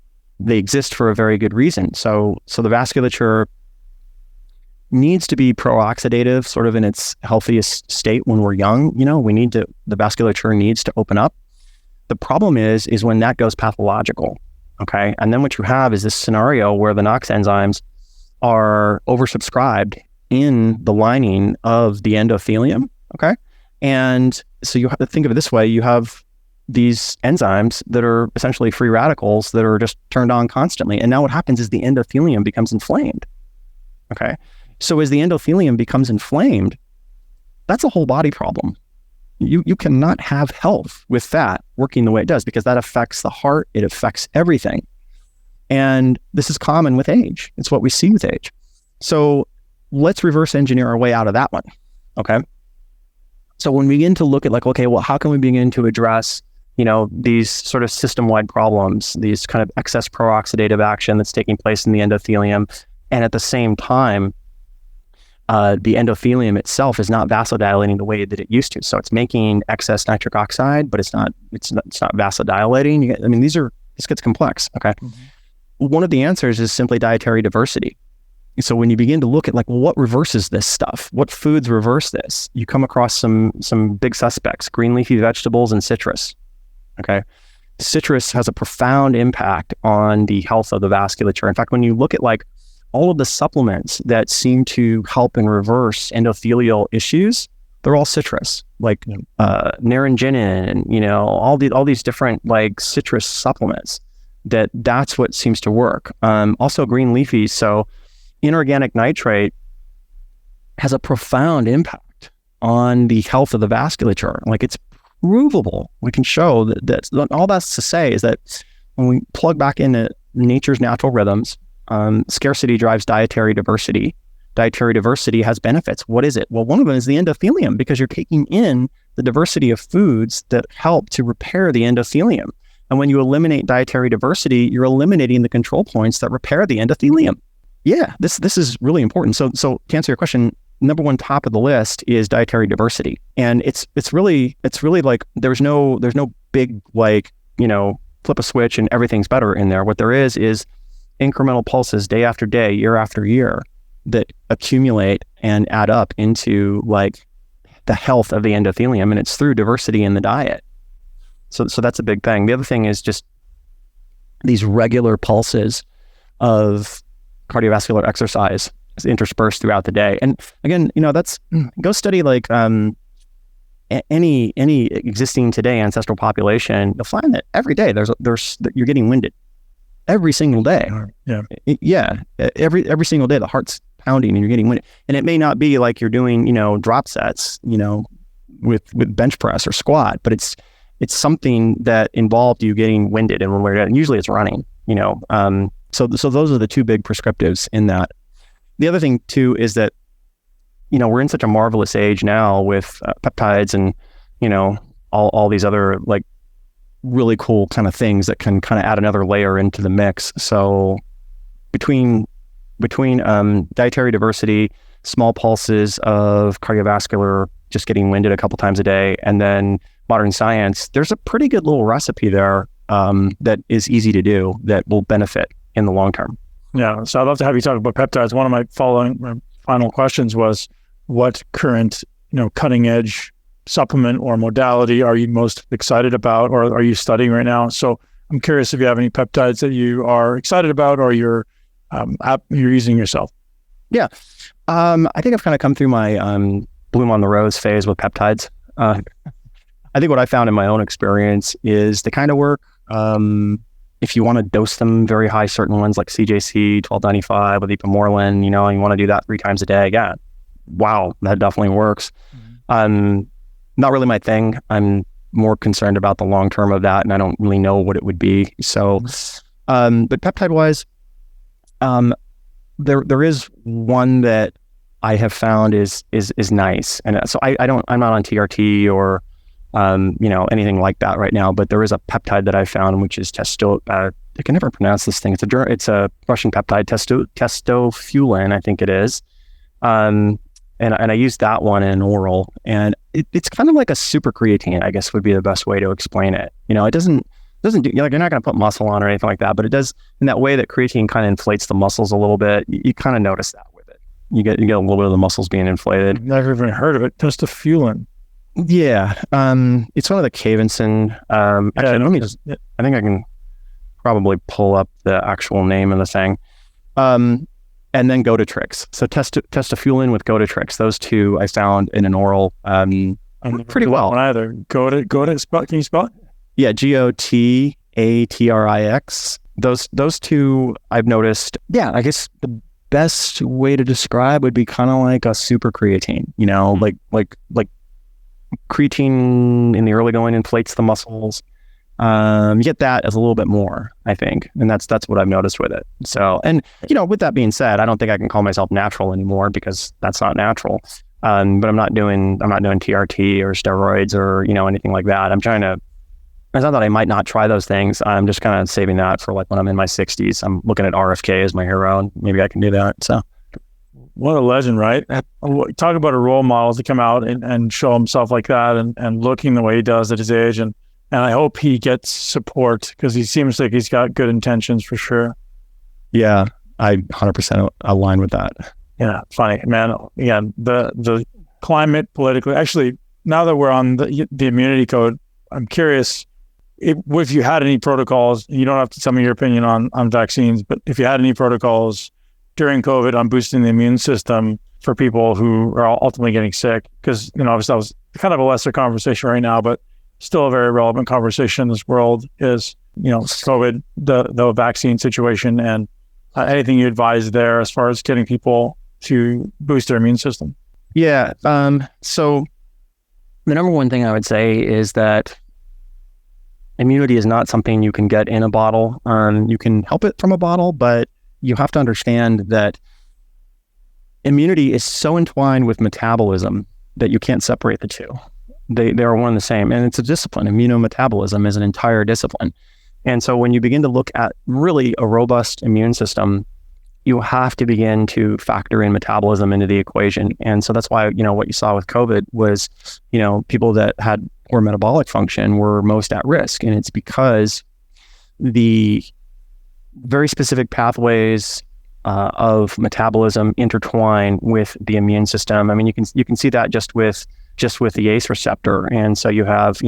B: exist for a very good reason. So the vasculature needs to be pro-oxidative sort of in its healthiest state when we're young. The vasculature needs to open up. The problem is when that goes pathological. Okay. And then what you have is this scenario where the NOx enzymes are oversubscribed in the lining of the endothelium. Okay. And so you have to think of it this way. You have these enzymes that are essentially free radicals that are just turned on constantly. And now what happens is the endothelium becomes inflamed. Okay. So as the endothelium becomes inflamed, that's a whole body problem. You cannot have health with that working the way it does, because that affects the heart. It affects everything. And this is common with age. It's what we see with age. So let's reverse engineer our way out of that one. Okay. So when we begin to look at like, okay, well, how can we begin to address, these sort of system-wide problems, these kind of excess pro-oxidative action that's taking place in the endothelium, and at the same time, the endothelium itself is not vasodilating the way that it used to. So it's making excess nitric oxide, but it's not vasodilating. This gets complex. Okay. Mm-hmm. One of the answers is simply dietary diversity. So when you begin to look at like, well, what reverses this stuff? What foods reverse this? You come across some big suspects: green leafy vegetables and citrus. Okay. Citrus has a profound impact on the health of the vasculature. In fact, when you look at like all of the supplements that seem to help and reverse endothelial issues, they're all citrus, like naringinin, all these different like citrus supplements. That's what seems to work. Also green leafies. So inorganic nitrate has a profound impact on the health of the vasculature. Like, it's provable. We can show that all that's to say is that when we plug back into nature's natural rhythms, scarcity drives dietary diversity. Dietary diversity has benefits. What is it? Well, one of them is the endothelium, because you're taking in the diversity of foods that help to repair the endothelium. And when you eliminate dietary diversity, you're eliminating the control points that repair the endothelium. Yeah, this is really important. So to answer your question, number one top of the list is dietary diversity. And it's really like there's no big like, flip a switch and everything's better in there. What there is incremental pulses day after day, year after year, that accumulate and add up into like the health of the endothelium, and it's through diversity in the diet. So that's a big thing. The other thing is just these regular pulses of cardiovascular exercise interspersed throughout the day. And again, that's go study like any existing today ancestral population. You'll find that every day there's you're getting winded. Every single day. Yeah. Every single day the heart's pounding and you're getting winded. And it may not be like you're doing, drop sets, with bench press or squat, but it's something that involved you getting winded in one way or another. And usually it's running, So those are the two big prescriptives in that. The other thing too is that, we're in such a marvelous age now with peptides and, all these other like really cool kind of things that can kind of add another layer into the mix. So between dietary diversity, small pulses of cardiovascular, just getting winded a couple times a day, and then modern science, there's a pretty good little recipe there that is easy to do that will benefit in the long term.
A: Yeah. So I'd love to have you talk about peptides. One of my final questions was, what current, cutting edge supplement or modality are you most excited about, or are you studying right now? So I'm curious if you have any peptides that you are excited about, or you're using yourself.
B: Yeah. I think I've kind of come through my bloom on the rose phase with peptides. I think what I found in my own experience is they kind of work. If you want to dose them very high, certain ones like CJC 1295 with ipamorelin, and you want to do that 3 times a day. Yeah. Wow. That definitely works. Mm-hmm. Not really my thing. I'm more concerned about the long term of that, and I don't really know what it would be. So, but peptide wise, there is one that I have found is nice, and so I'm not on TRT or anything like that right now. But there is a peptide that I found, which is I can never pronounce this thing. It's a Russian peptide, testofuelin, I think it is. And I used that one in an oral, and it's kind of like a super creatine, I guess would be the best way to explain it. It doesn't do, you're not going to put muscle on or anything like that, but it does in that way that creatine kind of inflates the muscles a little bit. You kind of notice that with it. You get a little bit of the muscles being inflated.
A: I've never even heard of it. Testofuelin.
B: Yeah. It's one of the Cavinson. Actually, I think I can probably pull up the actual name of the thing. And then Gotatrix. So testofuelin with Gotatrix. Those two I found in an oral pretty well.
A: Either. Can you spell it?
B: Yeah, GOTATRIX. Those two I've noticed. Yeah, I guess the best way to describe would be kind of like a super creatine. You know, like creatine in the early going inflates the muscles. You get that as a little bit more, I think, and that's what I've noticed with it. So, and with that being said, I don't think I can call myself natural anymore because that's not natural. But I'm not doing TRT or steroids or anything like that. It's not that I might not try those things. I'm just kind of saving that for like when I'm in my 60s. I'm looking at RFK as my hero, and maybe I can do that. So,
A: what a legend, right? Talk about a role model to come out and show himself like that and looking the way he does at his age. And I hope he gets support because he seems like he's got good intentions for sure.
B: Yeah, I 100% align with that.
A: Yeah, funny, man. Again, the climate politically, actually, now that we're on the immunity code, I'm curious if you had any protocols. You don't have to tell me your opinion on vaccines, but if you had any protocols during COVID on boosting the immune system for people who are ultimately getting sick, because obviously that was kind of a lesser conversation right now, but still a very relevant conversation in this world is COVID, the vaccine situation, and anything you advise there as far as getting people to boost their immune system.
B: Yeah. So the number one thing I would say is that immunity is not something you can get in a bottle. You can help it from a bottle, but you have to understand that immunity is so entwined with metabolism that you can't separate the two. They are one and the same, and it's a discipline. Immunometabolism is an entire discipline. And so when you begin to look at really a robust immune system, you have to begin to factor in metabolism into the equation. And so that's why, what you saw with COVID was, people that had poor metabolic function were most at risk. And it's because the very specific pathways of metabolism intertwine with the immune system. I mean, you can see that just with the ACE receptor. And so you have,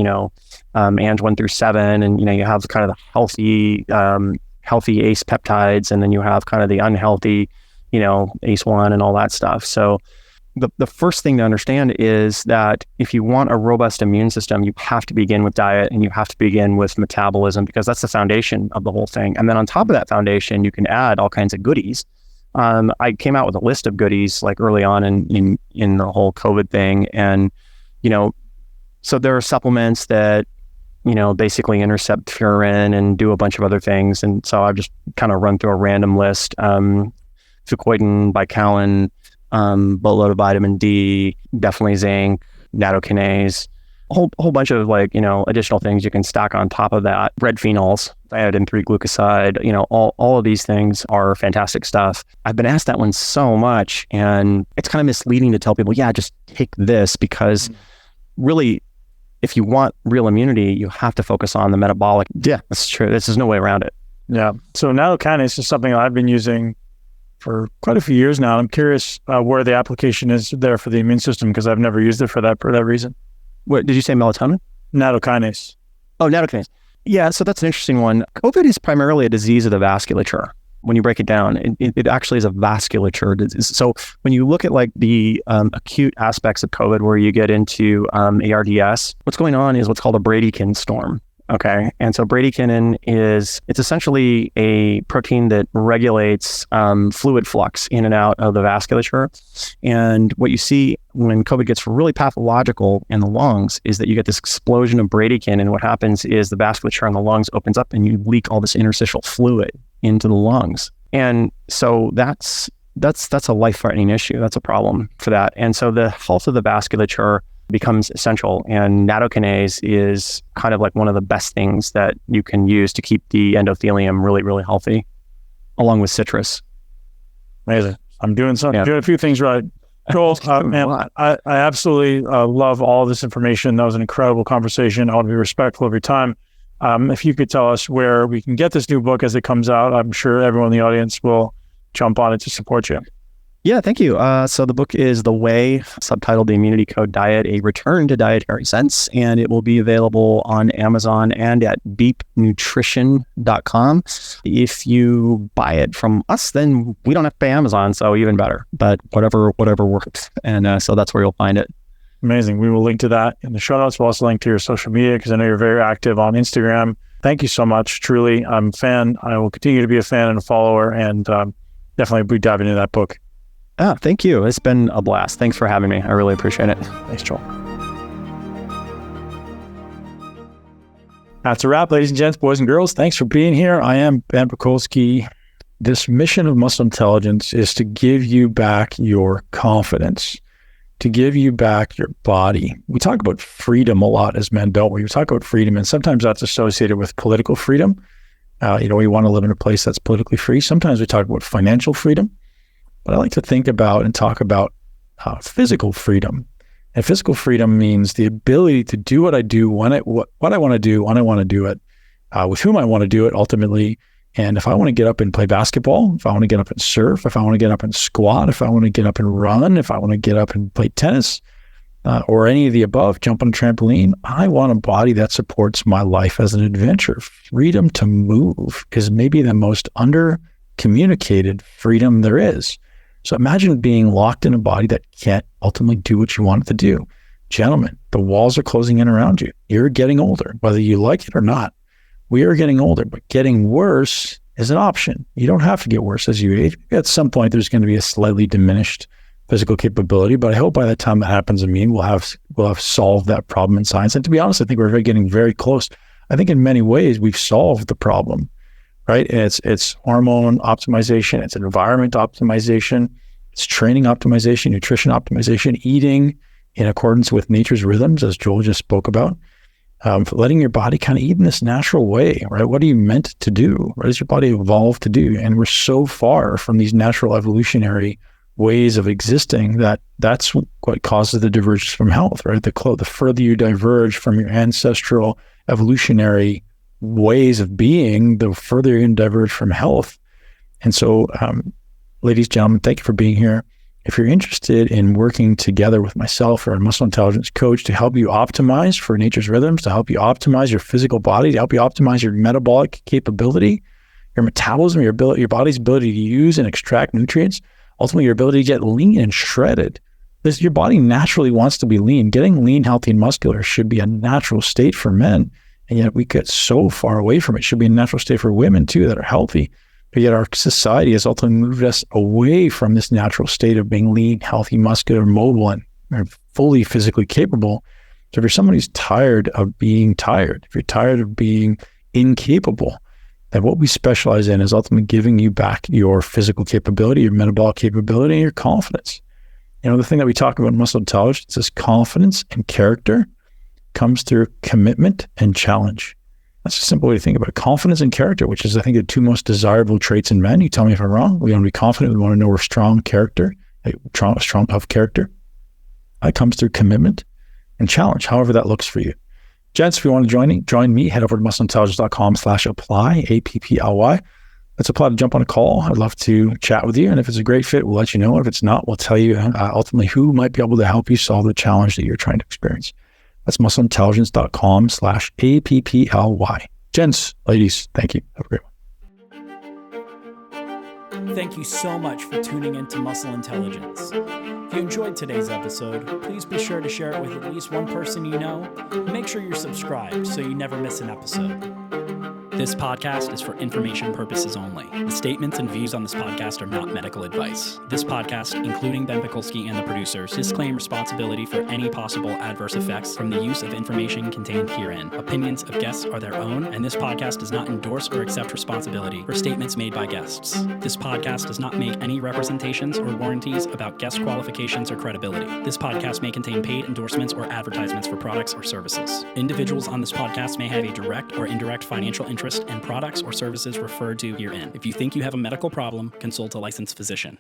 B: ANG 1 through 7, and, you have kind of the healthy ACE peptides, and then you have kind of the unhealthy, ACE1 and all that stuff. So the first thing to understand is that if you want a robust immune system, you have to begin with diet and you have to begin with metabolism, because that's the foundation of the whole thing. And then on top of that foundation, you can add all kinds of goodies. I came out with a list of goodies like early on in the whole COVID thing. And, so there are supplements that, basically intercept furin and do a bunch of other things. And so I've just kind of run through a random list. Fucoidan, bicalin, boatload of vitamin D, definitely zinc, nattokinase, a whole bunch of additional things you can stack on top of that. Red phenols, iodine 3 glucoside, all of these things are fantastic stuff. I've been asked that one so much, and it's kind of misleading to tell people, yeah, just take this, because really, if you want real immunity, you have to focus on the metabolic. Yeah, that's true. There's no way around it.
A: Yeah. So nattokinase is something I've been using for quite a few years now. I'm curious where the application is there for the immune system, because I've never used it for that reason.
B: What did you say? Melatonin?
A: Nattokinase.
B: Oh, nattokinase. Yeah. So that's an interesting one. COVID is primarily a disease of the vasculature. When you break it down, it actually is a vasculature disease. So when you look at like the acute aspects of COVID, where you get into ARDS, what's going on is what's called a bradykinin storm. Okay. And so bradykinin it's essentially a protein that regulates fluid flux in and out of the vasculature. And what you see when COVID gets really pathological in the lungs is that you get this explosion of bradykinin. And what happens is the vasculature in the lungs opens up and you leak all this interstitial fluid into the lungs. And so that's a life-threatening issue. That's a problem for that. And so the health of the vasculature becomes essential, and nattokinase is kind of like one of the best things that you can use to keep the endothelium really, really healthy, along with citrus.
A: Amazing. I'm doing a few things right. Joel, man, I absolutely love all this information. That was an incredible conversation. I want to be respectful of your time. If you could tell us where we can get this new book as it comes out, I'm sure everyone in the audience will jump on it to support you.
B: Yeah, thank you. So the book is The Way, subtitled The Immunity Code Diet, A Return to Dietary Sense, and it will be available on Amazon and at VEEPnutrition.com. If you buy it from us, then we don't have to pay Amazon, so even better. But whatever works. And so that's where you'll find it.
A: Amazing. We will link to that in the show notes. We'll also link to your social media because I know you're very active on Instagram. Thank you so much. Truly, I'm a fan. I will continue to be a fan and a follower, and definitely be diving into that book.
B: Thank you. It's been a blast. Thanks for having me. I really appreciate it.
A: Thanks, Joel. That's a wrap, ladies and gents, boys and girls. Thanks for being here. I am Ben Pakulski. This mission of Muscle Intelligence is to give you back your confidence, to give you back your body. We talk about freedom a lot as men, don't we? We talk about freedom, and sometimes that's associated with political freedom. We want to live in a place that's politically free. Sometimes we talk about financial freedom, but I like to think about and talk about physical freedom. And physical freedom means the ability to do what I do, what I want to do, when I want to do it, with whom I want to do it ultimately. And if I want to get up and play basketball, if I want to get up and surf, if I want to get up and squat, if I want to get up and run, if I want to get up and play tennis, or any of the above, jump on a trampoline, I want a body that supports my life as an adventure. Freedom to move is maybe the most under-communicated freedom there is. So imagine being locked in a body that can't ultimately do what you want it to do. Gentlemen, the walls are closing in around you. You're getting older, whether you like it or not. We are getting older, but getting worse is an option. You don't have to get worse as you age. At some point, there's going to be a slightly diminished physical capability, but I hope by the time that happens, we'll have solved that problem in science. And to be honest, I think we're getting very close. I think in many ways, we've solved the problem. Right? And it's hormone optimization, it's environment optimization, it's training optimization, nutrition optimization, eating in accordance with nature's rhythms, as Joel just spoke about, letting your body kind of eat in this natural way, right? What are you meant to do? What does your body evolve to do? And we're so far from these natural evolutionary ways of existing that's what causes the divergence from health, right? The further you diverge from your ancestral evolutionary ways of being, the further you're going to diverge from health. And so, ladies and gentlemen, thank you for being here. If you're interested in working together with myself or a muscle intelligence coach to help you optimize for nature's rhythms, to help you optimize your physical body, to help you optimize your metabolic capability, your metabolism, your body's ability to use and extract nutrients, ultimately your ability to get lean and shredded. Your body naturally wants to be lean. Getting lean, healthy, and muscular should be a natural state for men. And yet we get so far away from it. It should be a natural state for women too that are healthy. But yet our society has ultimately moved us away from this natural state of being lean, healthy, muscular, mobile, and fully physically capable. So if you're someone who's tired of being tired, if you're tired of being incapable, then what we specialize in is ultimately giving you back your physical capability, your metabolic capability, and your confidence. The thing that we talk about in muscle intelligence is confidence and character comes through commitment and challenge. That's a simple way to think about it. Confidence and character, which is, I think, the two most desirable traits in men. You tell me if I'm wrong. We want to be confident. We want to know we're strong character, strong, tough character. That comes through commitment and challenge, however that looks for you. Gents, if you want to join me, head over to muscleintelligence.com/apply, APPLY. Let's apply to jump on a call. I'd love to chat with you. And if it's a great fit, we'll let you know. If it's not, we'll tell you ultimately who might be able to help you solve the challenge that you're trying to experience. That's muscleintelligence.com/APPLY. Gents, ladies, thank you. Have a great one.
C: Thank you so much for tuning into Muscle Intelligence. If you enjoyed today's episode, please be sure to share it with at least one person you know. Make sure you're subscribed so you never miss an episode. This podcast is for information purposes only. The statements and views on this podcast are not medical advice. This podcast, including Ben Pakulski and the producers, disclaim responsibility for any possible adverse effects from the use of information contained herein. Opinions of guests are their own, and this podcast does not endorse or accept responsibility for statements made by guests. This podcast does not make any representations or warranties about guest qualifications or credibility. This podcast may contain paid endorsements or advertisements for products or services. Individuals on this podcast may have a direct or indirect financial interest in products or services referred to herein. If you think you have a medical problem, consult a licensed physician.